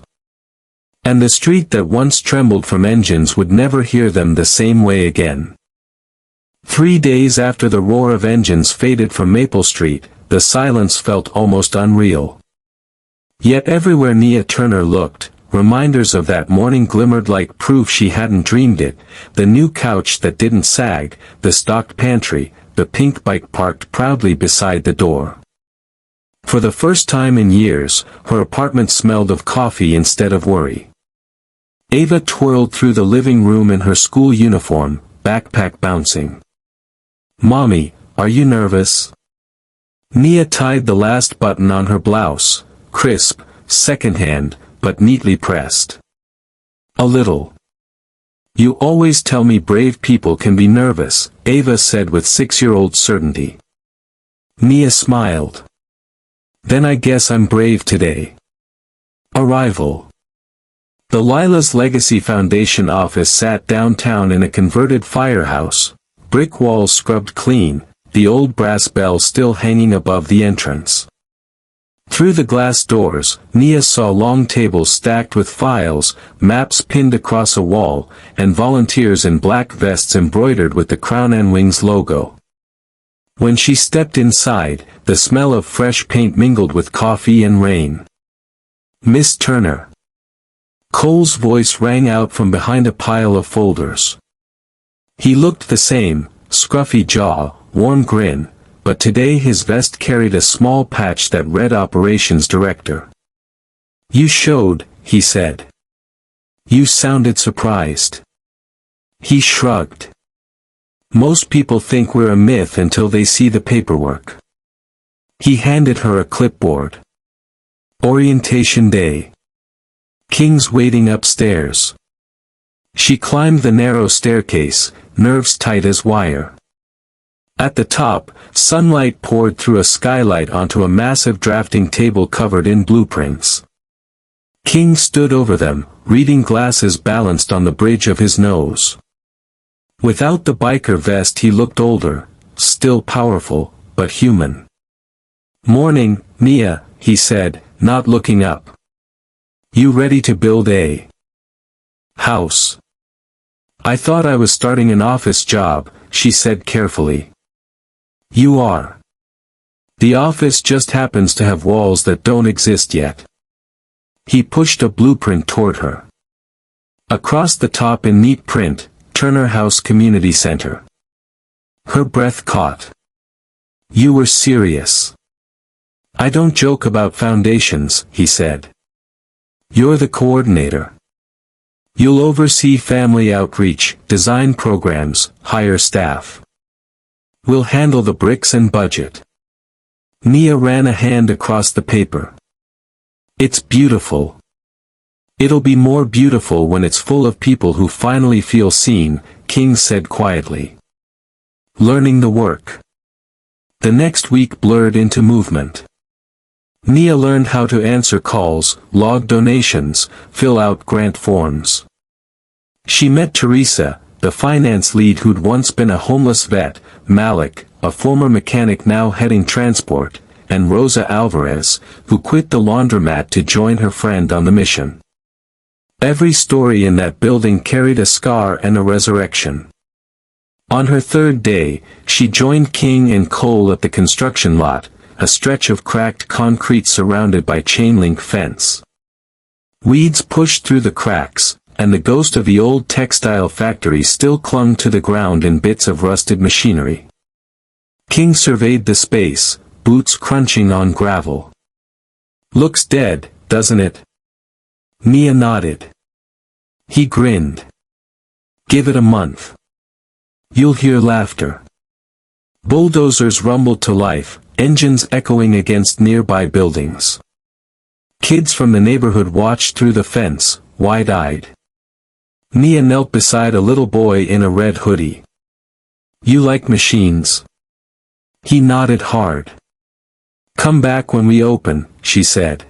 And the street that once trembled from engines would never hear them the same way again. 3 days after the roar of engines faded from Maple Street, the silence felt almost unreal. Yet everywhere Nia Turner looked, reminders of that morning glimmered like proof she hadn't dreamed it, the new couch that didn't sag, the stocked pantry, the pink bike parked proudly beside the door. For the first time in years, her apartment smelled of coffee instead of worry. Ava twirled through the living room in her school uniform, backpack bouncing. Mommy, are you nervous? Nia tied the last button on her blouse, crisp, secondhand, but neatly pressed. A little. You always tell me brave people can be nervous, Ava said with 6-year-old certainty. Nia smiled. Then I guess I'm brave today. Arrival. The Lila's Legacy Foundation office sat downtown in a converted firehouse, brick walls scrubbed clean, the old brass bell still hanging above the entrance. Through the glass doors, Nia saw long tables stacked with files, maps pinned across a wall, and volunteers in black vests embroidered with the Crown and Wings logo. When she stepped inside, the smell of fresh paint mingled with coffee and rain. "Miss Turner." Cole's voice rang out from behind a pile of folders. He looked the same, scruffy jaw, warm grin, but today his vest carried a small patch that read Operations Director. "You showed," he said. "You sounded surprised." He shrugged. "Most people think we're a myth until they see the paperwork." He handed her a clipboard. "Orientation Day. King's waiting upstairs." She climbed the narrow staircase, nerves tight as wire. At the top, sunlight poured through a skylight onto a massive drafting table covered in blueprints. King stood over them, reading glasses balanced on the bridge of his nose. Without the biker vest he looked older, still powerful, but human. "Morning, Nia," he said, not looking up. "You ready to build a house?" "I thought I was starting an office job," she said carefully. "You are. The office just happens to have walls that don't exist yet." He pushed a blueprint toward her. Across the top in neat print, Turner House Community Center. Her breath caught. "You were serious." "I don't joke about foundations," he said. "You're the coordinator. You'll oversee family outreach, design programs, hire staff. We'll handle the bricks and budget." Nia ran a hand across the paper. "It's beautiful. It'll be more beautiful when it's full of people who finally feel seen," King said quietly. Learning the work. The next week blurred into movement. Nia learned how to answer calls, log donations, fill out grant forms. She met Teresa, the finance lead who'd once been a homeless vet, Malik, a former mechanic now heading transport, and Rosa Alvarez, who quit the laundromat to join her friend on the mission. Every story in that building carried a scar and a resurrection. On her third day, she joined King and Cole at the construction lot, a stretch of cracked concrete surrounded by chain-link fence. Weeds pushed through the cracks, and the ghost of the old textile factory still clung to the ground in bits of rusted machinery. King surveyed the space, boots crunching on gravel. "Looks dead, doesn't it?" Nia nodded. He grinned. "Give it a month. You'll hear laughter." Bulldozers rumbled to life, engines echoing against nearby buildings. Kids from the neighborhood watched through the fence, wide-eyed. Nia knelt beside a little boy in a red hoodie. "You like machines?" He nodded hard. "Come back when we open," she said.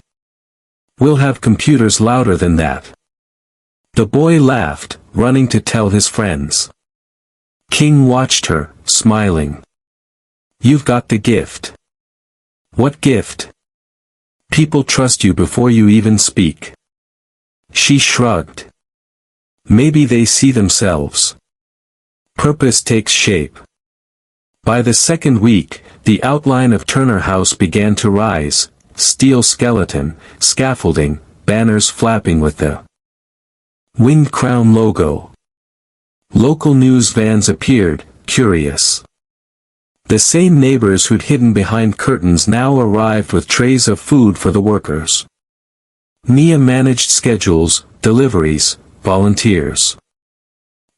"We'll have computers louder than that." The boy laughed, running to tell his friends. King watched her, smiling. "You've got the gift." "What gift?" "People trust you before you even speak." She shrugged. "Maybe they see themselves. Purpose takes shape." By the second week, the outline of Turner House began to rise, steel skeleton, scaffolding, banners flapping with the Winged Crown logo. Local news vans appeared, curious. The same neighbors who'd hidden behind curtains now arrived with trays of food for the workers. Nia managed schedules, deliveries, volunteers.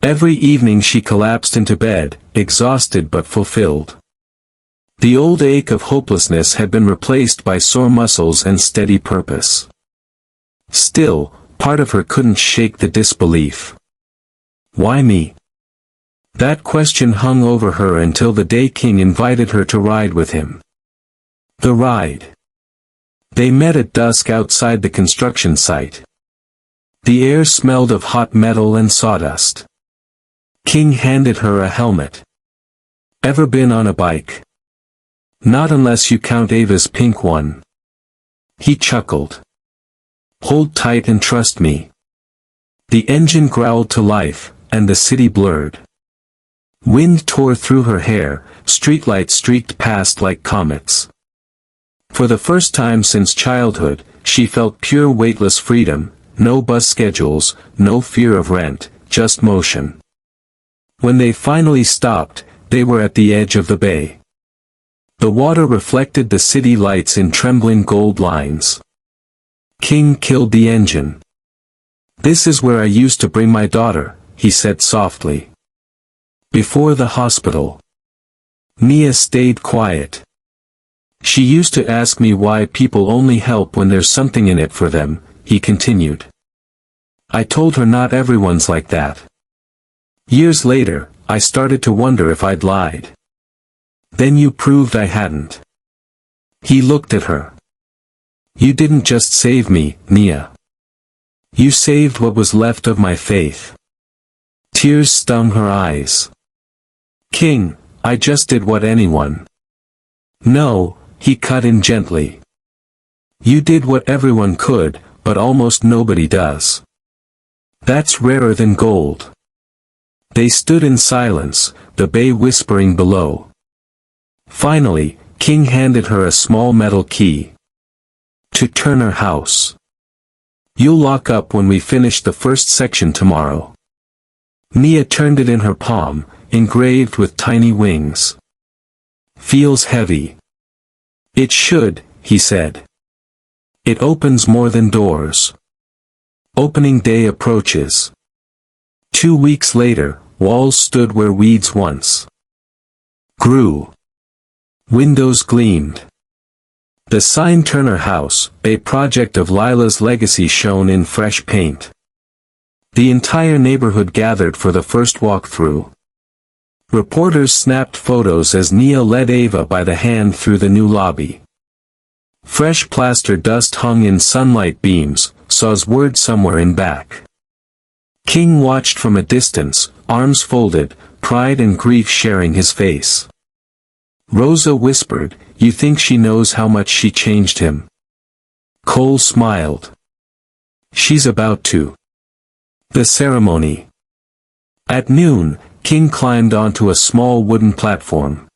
Every evening she collapsed into bed, exhausted but fulfilled. The old ache of hopelessness had been replaced by sore muscles and steady purpose. Still, part of her couldn't shake the disbelief. Why me? That question hung over her until the day King invited her to ride with him. The ride. They met at dusk outside the construction site. The air smelled of hot metal and sawdust. King handed her a helmet. "Ever been on a bike?" "Not unless you count Ava's pink one." He chuckled. "Hold tight and trust me." The engine growled to life, and the city blurred. Wind tore through her hair, streetlights streaked past like comets. For the first time since childhood, she felt pure weightless freedom, no bus schedules, no fear of rent, just motion. When they finally stopped, they were at the edge of the bay. The water reflected the city lights in trembling gold lines. King killed the engine. "This is where I used to bring my daughter," he said softly. "Before the hospital." Nia stayed quiet. "She used to ask me why people only help when there's something in it for them," he continued. "I told her not everyone's like that. Years later, I started to wonder if I'd lied. Then you proved I hadn't." He looked at her. "You didn't just save me, Nia. You saved what was left of my faith." Tears stung her eyes. "King, I just did what anyone—" "No," he cut in gently. "You did what everyone could, but almost nobody does. That's rarer than gold." They stood in silence, the bay whispering below. Finally, King handed her a small metal key. "To Turner House. You'll lock up when we finish the first section tomorrow." Nia turned it in her palm, engraved with tiny wings. "Feels heavy." "It should," he said. "It opens more than doors." Opening day approaches. 2 weeks later, walls stood where weeds once grew. Windows gleamed. The sign "Turner House," a project of Lila's legacy, shone in fresh paint. The entire neighborhood gathered for the first walkthrough. Reporters snapped photos as Nia led Ava by the hand through the new lobby. Fresh plaster dust hung in sunlight beams, saw's word somewhere in back. King watched from a distance, arms folded, pride and grief sharing his face. Rosa whispered, "You think she knows how much she changed him?" Cole smiled. "She's about to." The ceremony. At noon, King climbed onto a small wooden platform.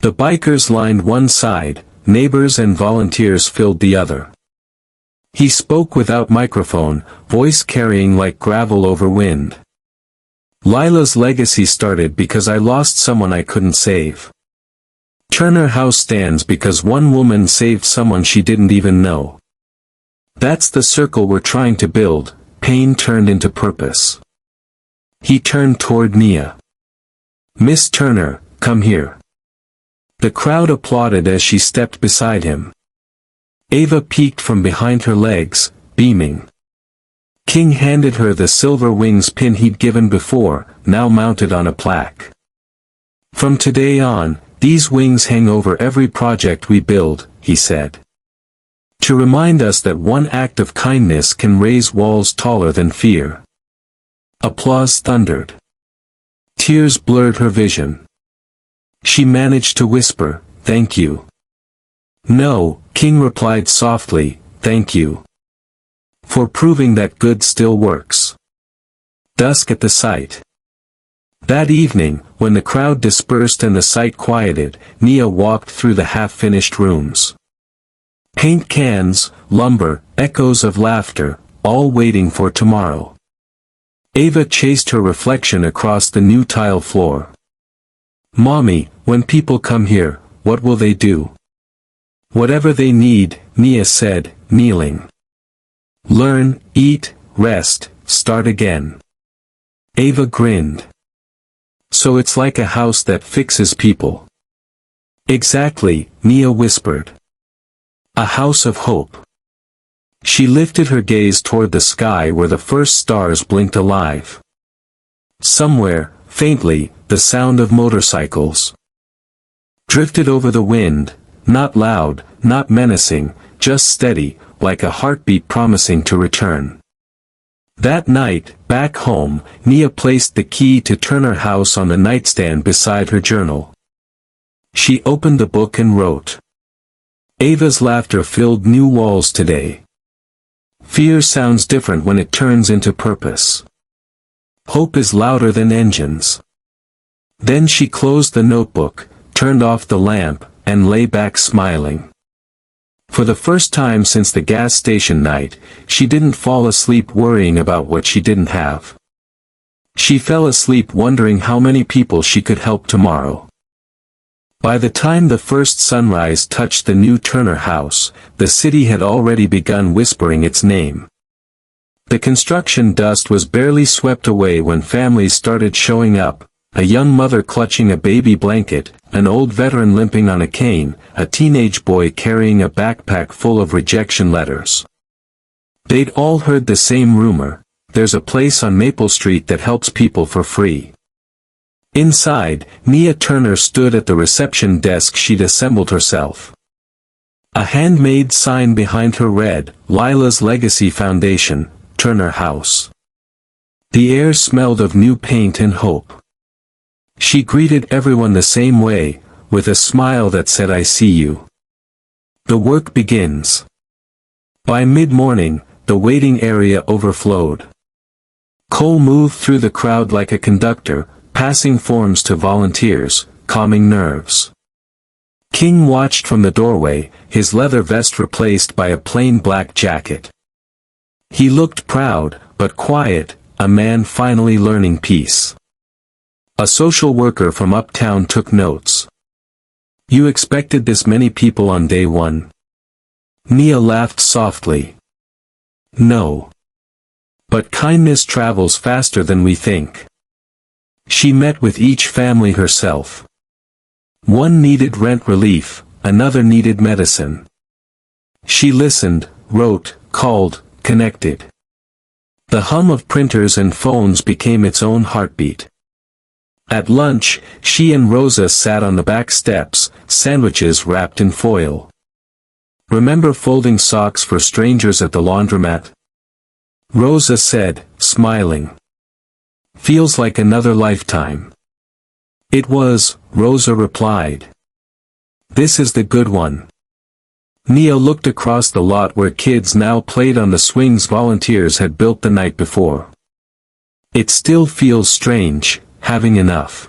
The bikers lined one side, neighbors and volunteers filled the other. He spoke without microphone, voice carrying like gravel over wind. "Lila's legacy started because I lost someone I couldn't save. Turner House stands because one woman saved someone she didn't even know. That's the circle we're trying to build, pain turned into purpose." He turned toward Nia. "Miss Turner, come here." The crowd applauded as she stepped beside him. Ava peeked from behind her legs, beaming. King handed her the silver wings pin he'd given before, now mounted on a plaque. "From today on, these wings hang over every project we build," he said. "To remind us that one act of kindness can raise walls taller than fear." Applause thundered. Tears blurred her vision. She managed to whisper, "Thank you." "No," King replied softly, "thank you. For proving that good still works." Dusk at the site. That evening, when the crowd dispersed and the site quieted, Nia walked through the half-finished rooms. Paint cans, lumber, echoes of laughter, all waiting for tomorrow. Ava chased her reflection across the new tile floor. "Mommy, when people come here, what will they do?" "Whatever they need," Nia said, kneeling. "Learn, eat, rest, start again." Ava grinned. "So it's like a house that fixes people." "Exactly," Nia whispered. "A house of hope." She lifted her gaze toward the sky where the first stars blinked alive. Somewhere, faintly, the sound of motorcycles drifted over the wind, not loud, not menacing, just steady, like a heartbeat promising to return. That night, back home, Nia placed the key to Turner House on the nightstand beside her journal. She opened the book and wrote. Ava's laughter filled new walls today. Fear sounds different when it turns into purpose. Hope is louder than engines. Then she closed the notebook, turned off the lamp, and lay back smiling. For the first time since the gas station night, she didn't fall asleep worrying about what she didn't have. She fell asleep wondering how many people she could help tomorrow. By the time the first sunrise touched the new Turner house, the city had already begun whispering its name. The construction dust was barely swept away when families started showing up, a young mother clutching a baby blanket, an old veteran limping on a cane, a teenage boy carrying a backpack full of rejection letters. They'd all heard the same rumor: there's a place on Maple Street that helps people for free. Inside, Nia Turner stood at the reception desk she'd assembled herself. A handmade sign behind her read, "Lila's Legacy Foundation, Turner House." The air smelled of new paint and hope. She greeted everyone the same way, with a smile that said, "I see you." The work begins. By mid-morning, the waiting area overflowed. Cole moved through the crowd like a conductor, passing forms to volunteers, calming nerves. King watched from the doorway, his leather vest replaced by a plain black jacket. He looked proud, but quiet, a man finally learning peace. A social worker from uptown took notes. "You expected this many people on day one?" Nia laughed softly. "No. But kindness travels faster than we think." She met with each family herself. One needed rent relief, another needed medicine. She listened, wrote, called, connected. The hum of printers and phones became its own heartbeat. At lunch, she and Rosa sat on the back steps, sandwiches wrapped in foil. "Remember folding socks for strangers at the laundromat?" Rosa said, smiling. "Feels like another lifetime." "It was," Rosa replied. "This is the good one." Nia looked across the lot where kids now played on the swings volunteers had built the night before. "It still feels strange, having enough."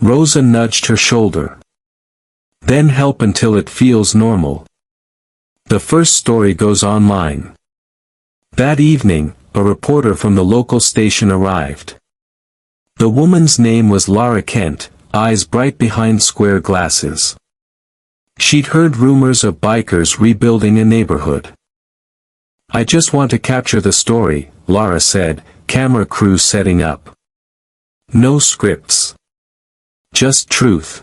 Rosa nudged her shoulder. "Then help until it feels normal." The first story goes online. That evening, a reporter from the local station arrived. The woman's name was Lara Kent, eyes bright behind square glasses. She'd heard rumors of bikers rebuilding a neighborhood. "I just want to capture the story," Lara said, camera crew setting up. No scripts. Just truth.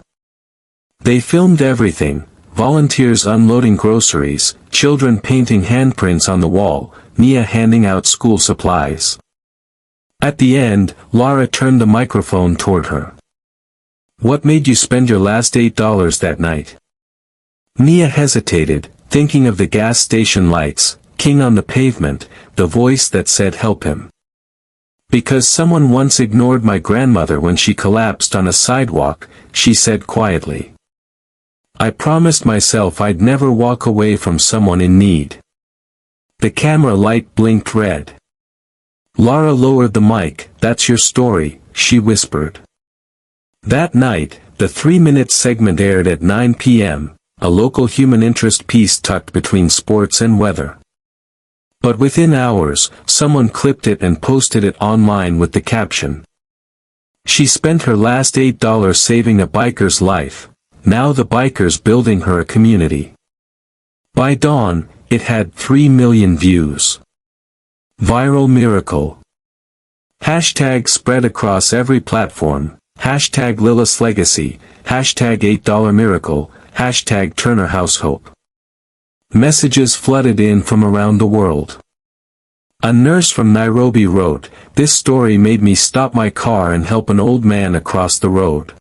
They filmed everything, volunteers unloading groceries, children painting handprints on the wall, Nia handing out school supplies. At the end, Lara turned the microphone toward her. "What made you spend your last $8 that night?" Nia hesitated, thinking of the gas station lights, King on the pavement, the voice that said help him. "Because someone once ignored my grandmother when she collapsed on a sidewalk," she said quietly. "I promised myself I'd never walk away from someone in need." The camera light blinked red. Lara lowered the mic. "That's your story," she whispered. That night, the 3-minute segment aired at 9 p.m., a local human interest piece tucked between sports and weather. But within hours, someone clipped it and posted it online with the caption, "She spent her last $8 saving a biker's life, now the biker's building her a community." By dawn, it had 3 million views. Viral miracle. Hashtag spread across every platform, hashtag Lila's Legacy, hashtag $8 miracle, hashtag Turner House Hope. Messages flooded in from around the world. A nurse from Nairobi wrote, "This story made me stop my car and help an old man across the road."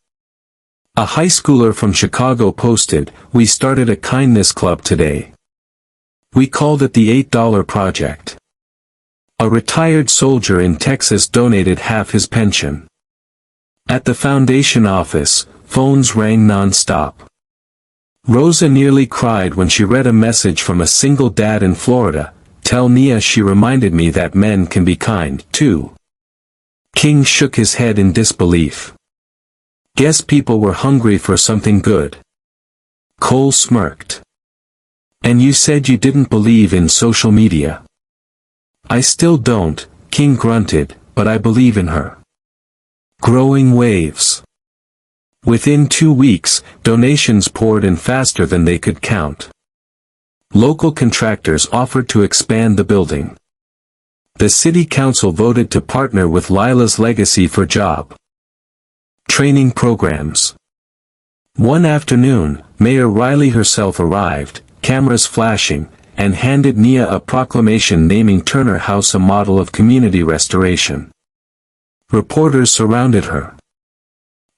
A high schooler from Chicago posted, "We started a kindness club today. We called it the $8 Project." A retired soldier in Texas donated half his pension. At the foundation office, phones rang non-stop. Rosa nearly cried when she read a message from a single dad in Florida, "Tell Nia she reminded me that men can be kind, too." King shook his head in disbelief. Guess people were hungry for something good. Cole smirked. And you said you didn't believe in social media. I still don't, King grunted, but I believe in her. Growing waves. Within 2 weeks, donations poured in faster than they could count. Local contractors offered to expand the building. The city council voted to partner with Lila's legacy for job training programs. One afternoon, Mayor Riley herself arrived, cameras flashing, and handed Nia a proclamation naming Turner House a model of community restoration. Reporters surrounded her.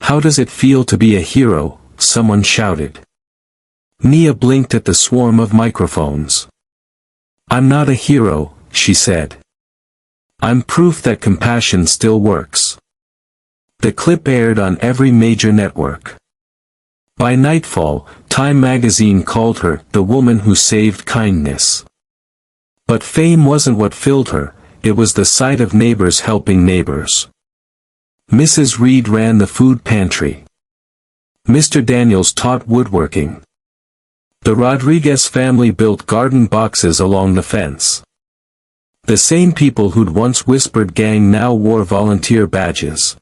How does it feel to be a hero? Someone shouted. Nia blinked at the swarm of microphones. I'm not a hero, she said. I'm proof that compassion still works. The clip aired on every major network. By nightfall, Time magazine called her the woman who saved kindness. But fame wasn't what filled her, it was the sight of neighbors helping neighbors. Mrs. Reed ran the food pantry. Mr. Daniels taught woodworking. The Rodriguez family built garden boxes along the fence. The same people who'd once whispered gang now wore volunteer badges.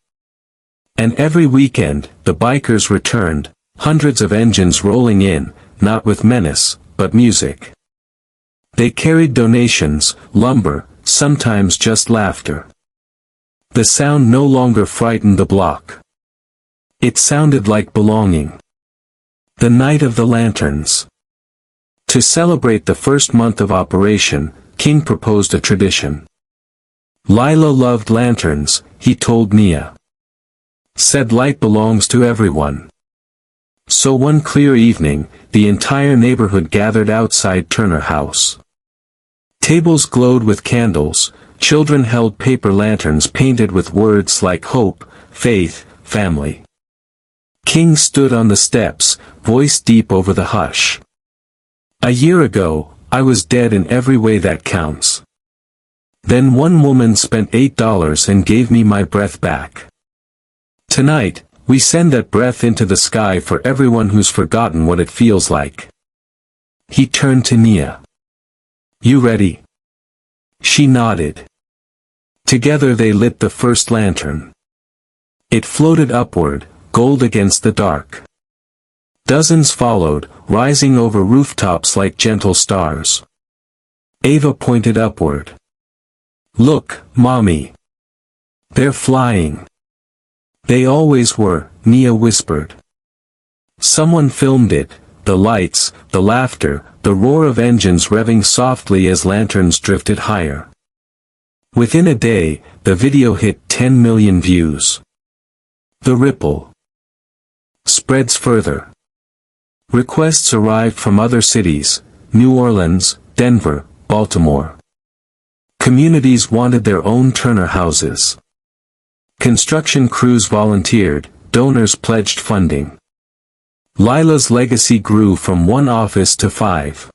And every weekend, the bikers returned, hundreds of engines rolling in, not with menace, but music. They carried donations, lumber, sometimes just laughter. The sound no longer frightened the block. It sounded like belonging. The night of the lanterns. To celebrate the first month of operation, King proposed a tradition. Lila loved lanterns, he told Nia. Said light belongs to everyone. So one clear evening, the entire neighborhood gathered outside Turner House. Tables glowed with candles, children held paper lanterns painted with words like hope, faith, family. King stood on the steps, voice deep over the hush. A year ago, I was dead in every way that counts. Then one woman spent $8 and gave me my breath back. Tonight, we send that breath into the sky for everyone who's forgotten what it feels like. He turned to Nia. You ready? She nodded. Together they lit the first lantern. It floated upward, gold against the dark. Dozens followed, rising over rooftops like gentle stars. Ava pointed upward. Look, Mommy. They're flying. They always were, Nia whispered. Someone filmed it, the lights, the laughter, the roar of engines revving softly as lanterns drifted higher. Within a day, the video hit 10 million views. The ripple spreads further. Requests arrived from other cities, New Orleans, Denver, Baltimore. Communities wanted their own Turner houses. Construction crews volunteered, donors pledged funding. Lila's legacy grew from one office to 5.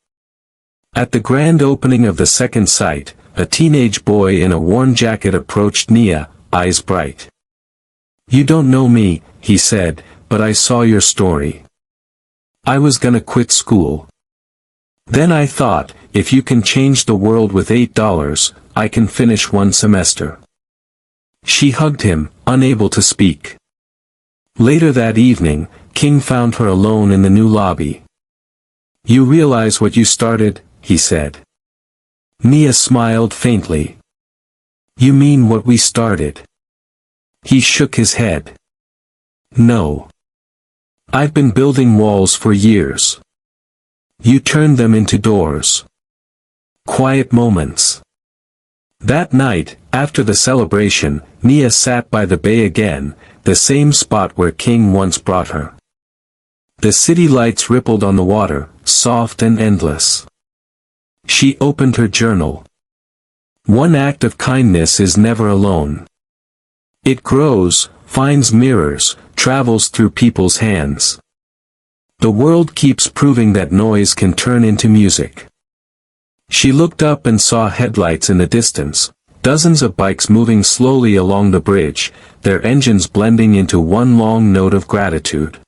At the grand opening of the second site, a teenage boy in a worn jacket approached Nia, eyes bright. You don't know me, he said, but I saw your story. I was gonna quit school. Then I thought, if you can change the world with $8, I can finish one semester. She hugged him, unable to speak. Later that evening, King found her alone in the new lobby. You realize what you started, he said. Nia smiled faintly. You mean what we started? He shook his head. No. I've been building walls for years. You turned them into doors. Quiet moments. That night, after the celebration, Nia sat by the bay again, the same spot where King once brought her. The city lights rippled on the water, soft and endless. She opened her journal. One act of kindness is never alone. It grows, finds mirrors, travels through people's hands. The world keeps proving that noise can turn into music. She looked up and saw headlights in the distance, Dozens of bikes moving slowly along the bridge, their engines blending into one long note of gratitude.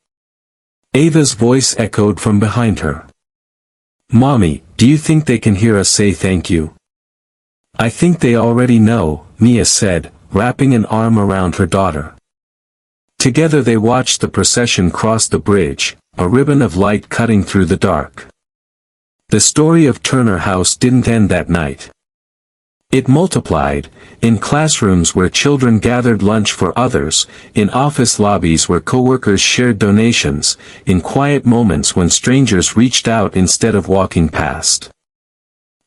Ava's voice echoed from behind her. "Mommy, do you think they can hear us say thank you?" "I think they already know," Nia said, wrapping an arm around her daughter. Together they watched the procession cross the bridge, a ribbon of light cutting through the dark. The story of Turner House didn't end that night. It multiplied, in classrooms where children gathered lunch for others, in office lobbies where coworkers shared donations, in quiet moments when strangers reached out instead of walking past.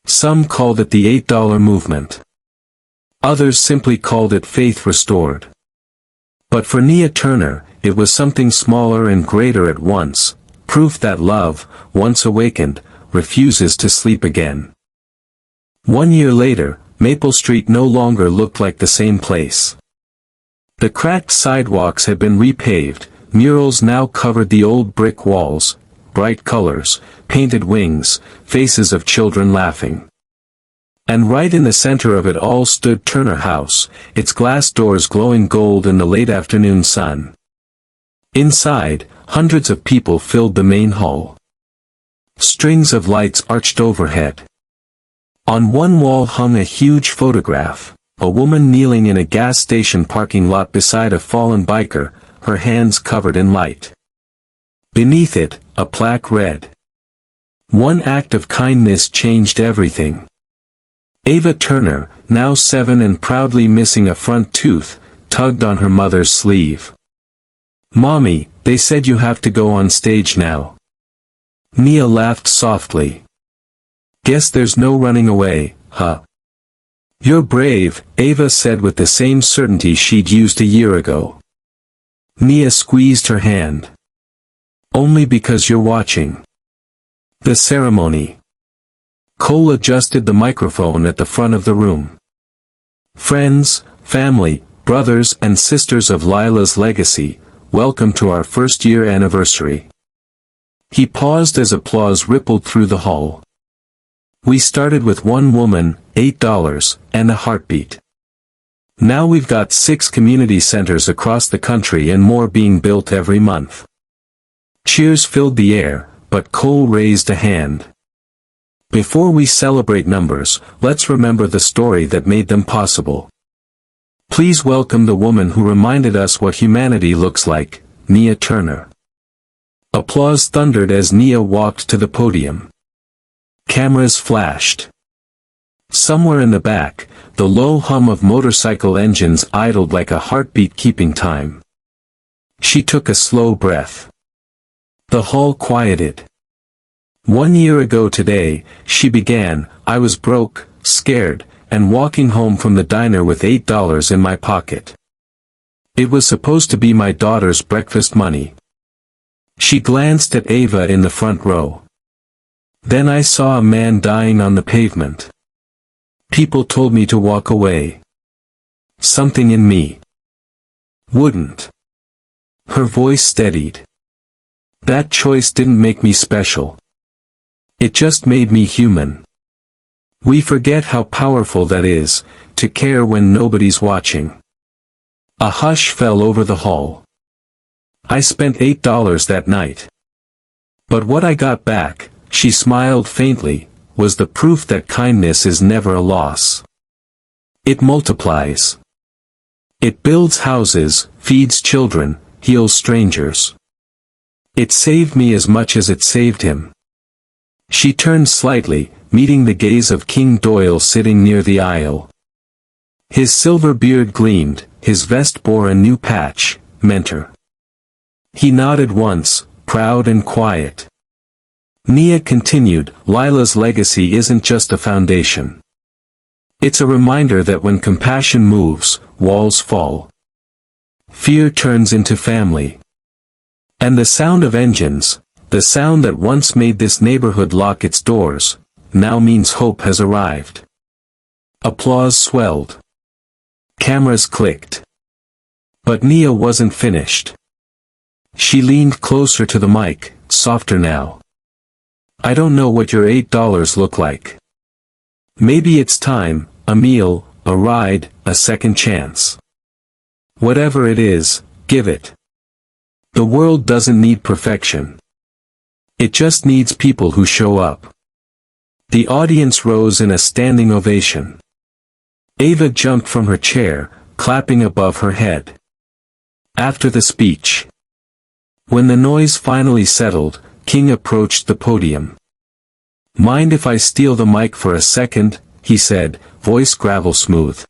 Some called it the $8 movement. Others simply called it faith restored. But for Nia Turner, it was something smaller and greater at once, proof that love, once awakened, refuses to sleep again. 1 year later, Maple Street no longer looked like the same place. The cracked sidewalks had been repaved, murals now covered the old brick walls, bright colors, painted wings, faces of children laughing. And right in the center of it all stood Turner House, its glass doors glowing gold in the late afternoon sun. Inside, hundreds of people filled the main hall. Strings of lights arched overhead. On one wall hung a huge photograph, a woman kneeling in a gas station parking lot beside a fallen biker, her hands covered in light. Beneath it, a plaque read, "One act of kindness changed everything." Ava Turner, now 7 and proudly missing a front tooth, tugged on her mother's sleeve. "Mommy, they said you have to go on stage now." Nia laughed softly. "Guess there's no running away, huh?" "You're brave," Ava said with the same certainty she'd used a year ago. Nia squeezed her hand. "Only because you're watching." The ceremony. Cole adjusted the microphone at the front of the room. "Friends, family, brothers and sisters of Lila's legacy, welcome to our first-year anniversary." He paused as applause rippled through the hall. "We started with one woman, $8, and a heartbeat. Now we've got 6 community centers across the country and more being built every month." Cheers filled the air, but Cole raised a hand. "Before we celebrate numbers, let's remember the story that made them possible. Please welcome the woman who reminded us what humanity looks like, Nia Turner." Applause thundered as Nia walked to the podium. Cameras flashed. Somewhere in the back, the low hum of motorcycle engines idled like a heartbeat keeping time. She took a slow breath. The hall quieted. 1 year ago today, she began, I was broke, scared, and walking home from the diner with $8 in my pocket. It was supposed to be my daughter's breakfast money. She glanced at Ava in the front row. Then I saw a man dying on the pavement. People told me to walk away. Something in me wouldn't. Her voice steadied. That choice didn't make me special. It just made me human. We forget how powerful that is, to care when nobody's watching. A hush fell over the hall. I spent $8 that night. But what I got back, she smiled faintly, was the proof that kindness is never a loss. It multiplies. It builds houses, feeds children, heals strangers. It saved me as much as it saved him. She turned slightly, meeting the gaze of King Doyle sitting near the aisle. His silver beard gleamed, his vest bore a new patch, Mentor. He nodded once, proud and quiet. Nia continued, Lila's legacy isn't just a foundation. It's a reminder that when compassion moves, walls fall. Fear turns into family. And the sound of engines, the sound that once made this neighborhood lock its doors, now means hope has arrived. Applause swelled. Cameras clicked. But Nia wasn't finished. She leaned closer to the mic, softer now. I don't know what your $8 look like. Maybe it's time, a meal, a ride, a second chance. Whatever it is, give it. The world doesn't need perfection. It just needs people who show up. The audience rose in a standing ovation. Ava jumped from her chair, clapping above her head. After the speech. When the noise finally settled, King approached the podium. "Mind if I steal the mic for a second?" he said, voice gravel smooth.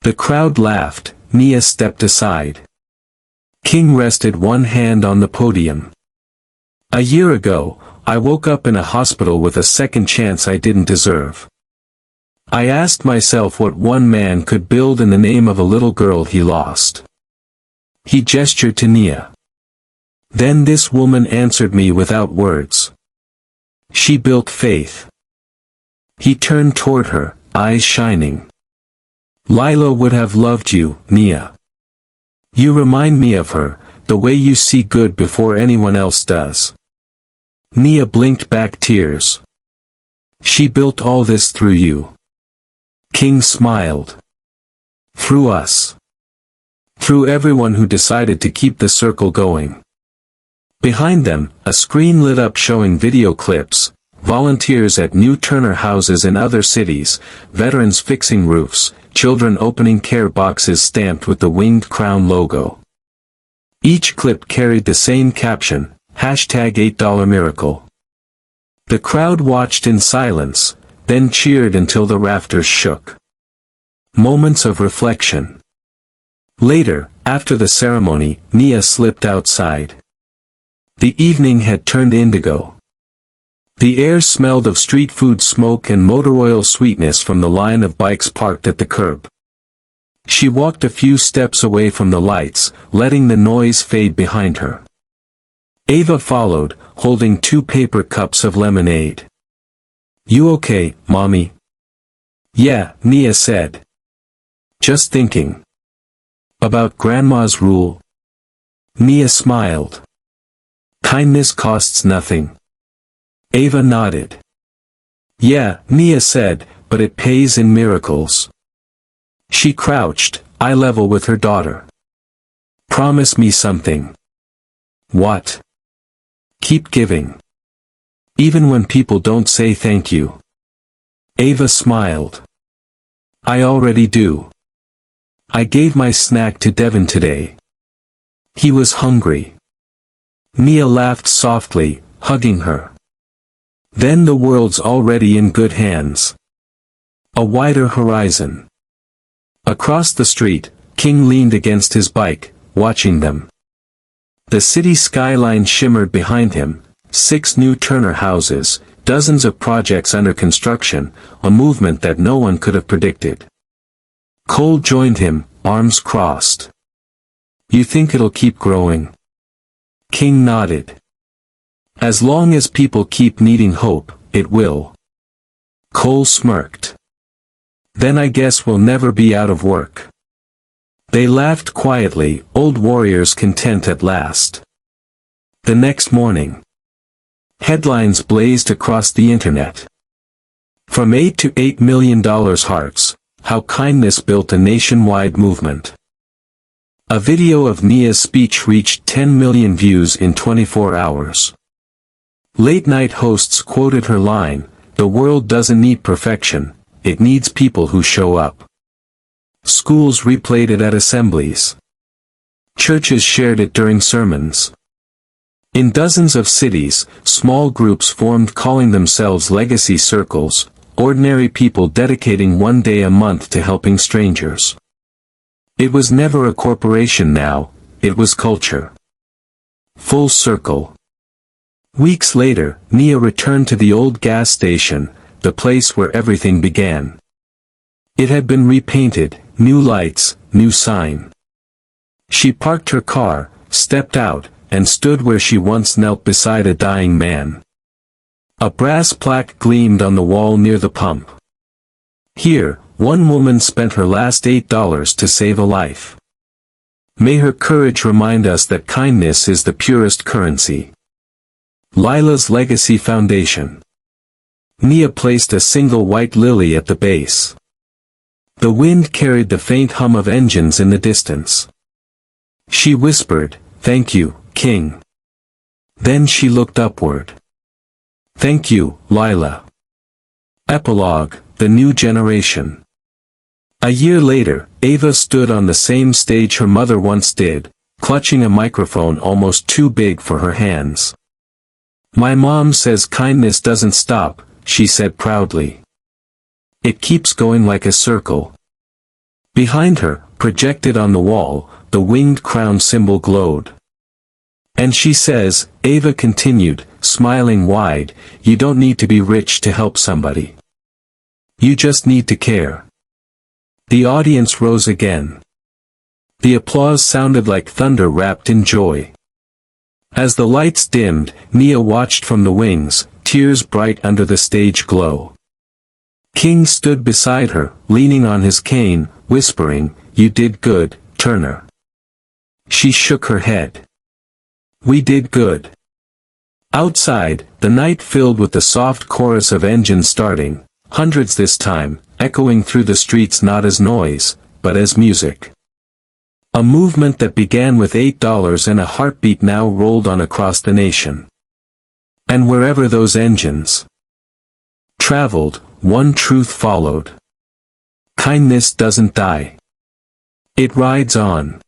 The crowd laughed. Nia stepped aside. King rested one hand on the podium. "A year ago, I woke up in a hospital with a second chance I didn't deserve. I asked myself what one man could build in the name of a little girl he lost." He gestured to Nia. "Then this woman answered me without words. She built faith." He turned toward her, eyes shining. "Lila would have loved you, Nia. You remind me of her, the way you see good before anyone else does." Nia blinked back tears. "She built all this through you." King smiled. "Through us. Through everyone who decided to keep the circle going." Behind them, a screen lit up showing video clips, volunteers at Nia Turner houses in other cities, veterans fixing roofs, children opening care boxes stamped with the winged crown logo. Each clip carried the same caption, #8$miracle. The crowd watched in silence, then cheered until the rafters shook. Moments of reflection. Later, after the ceremony, Nia slipped outside. The evening had turned indigo. The air smelled of street food smoke and motor oil sweetness from the line of bikes parked at the curb. She walked a few steps away from the lights, letting the noise fade behind her. Ava followed, holding 2 paper cups of lemonade. "You okay, Mommy?" "Yeah," Nia said. "Just thinking. About Grandma's rule." Nia smiled. "Kindness costs nothing." Ava nodded. "Yeah," Nia said, "but it pays in miracles." She crouched, eye level with her daughter. "Promise me something." "What?" "Keep giving. Even when people don't say thank you." Ava smiled. "I already do. I gave my snack to Devin today. He was hungry." Nia laughed softly, hugging her. "Then the world's already in good hands." A wider horizon. Across the street, King leaned against his bike, watching them. The city skyline shimmered behind him, 6 Nia Turner houses, dozens of projects under construction, a movement that no one could have predicted. Cole joined him, arms crossed. "You think it'll keep growing?" King nodded. "As long as people keep needing hope, it will." Cole smirked. "Then I guess we'll never be out of work." They laughed quietly, old warriors content at last. The next morning. Headlines blazed across the internet. From $8 to $8 million hearts, how kindness built a nationwide movement. A video of Nia's speech reached 10 million views in 24 hours. Late-night hosts quoted her line, "The world doesn't need perfection, it needs people who show up." Schools replayed it at assemblies. Churches shared it during sermons. In dozens of cities, small groups formed calling themselves legacy circles, ordinary people dedicating one day a month to helping strangers. It was never a corporation now, it was culture. Full circle. Weeks later, Nia returned to the old gas station, the place where everything began. It had been repainted, new lights, new sign. She parked her car, stepped out, and stood where she once knelt beside a dying man. A brass plaque gleamed on the wall near the pump. "Here, one woman spent her last $8 to save a life. May her courage remind us that kindness is the purest currency." Lila's Legacy Foundation. Nia placed a single white lily at the base. The wind carried the faint hum of engines in the distance. She whispered, "Thank you, King." Then she looked upward. "Thank you, Lila." Epilogue, The New Generation. A year later, Ava stood on the same stage her mother once did, clutching a microphone almost too big for her hands. "My mom says kindness doesn't stop," she said proudly. "It keeps going like a circle." Behind her, projected on the wall, the winged crown symbol glowed. "And she says," Ava continued, smiling wide, "you don't need to be rich to help somebody. You just need to care." The audience rose again. The applause sounded like thunder wrapped in joy. As the lights dimmed, Nia watched from the wings, tears bright under the stage glow. King stood beside her, leaning on his cane, whispering, "You did good, Turner." She shook her head. "We did good." Outside, the night filled with the soft chorus of engines starting, hundreds this time, echoing through the streets not as noise, but as music. A movement that began with $8 and a heartbeat now rolled on across the nation. And wherever those engines traveled, one truth followed. Kindness doesn't die. It rides on.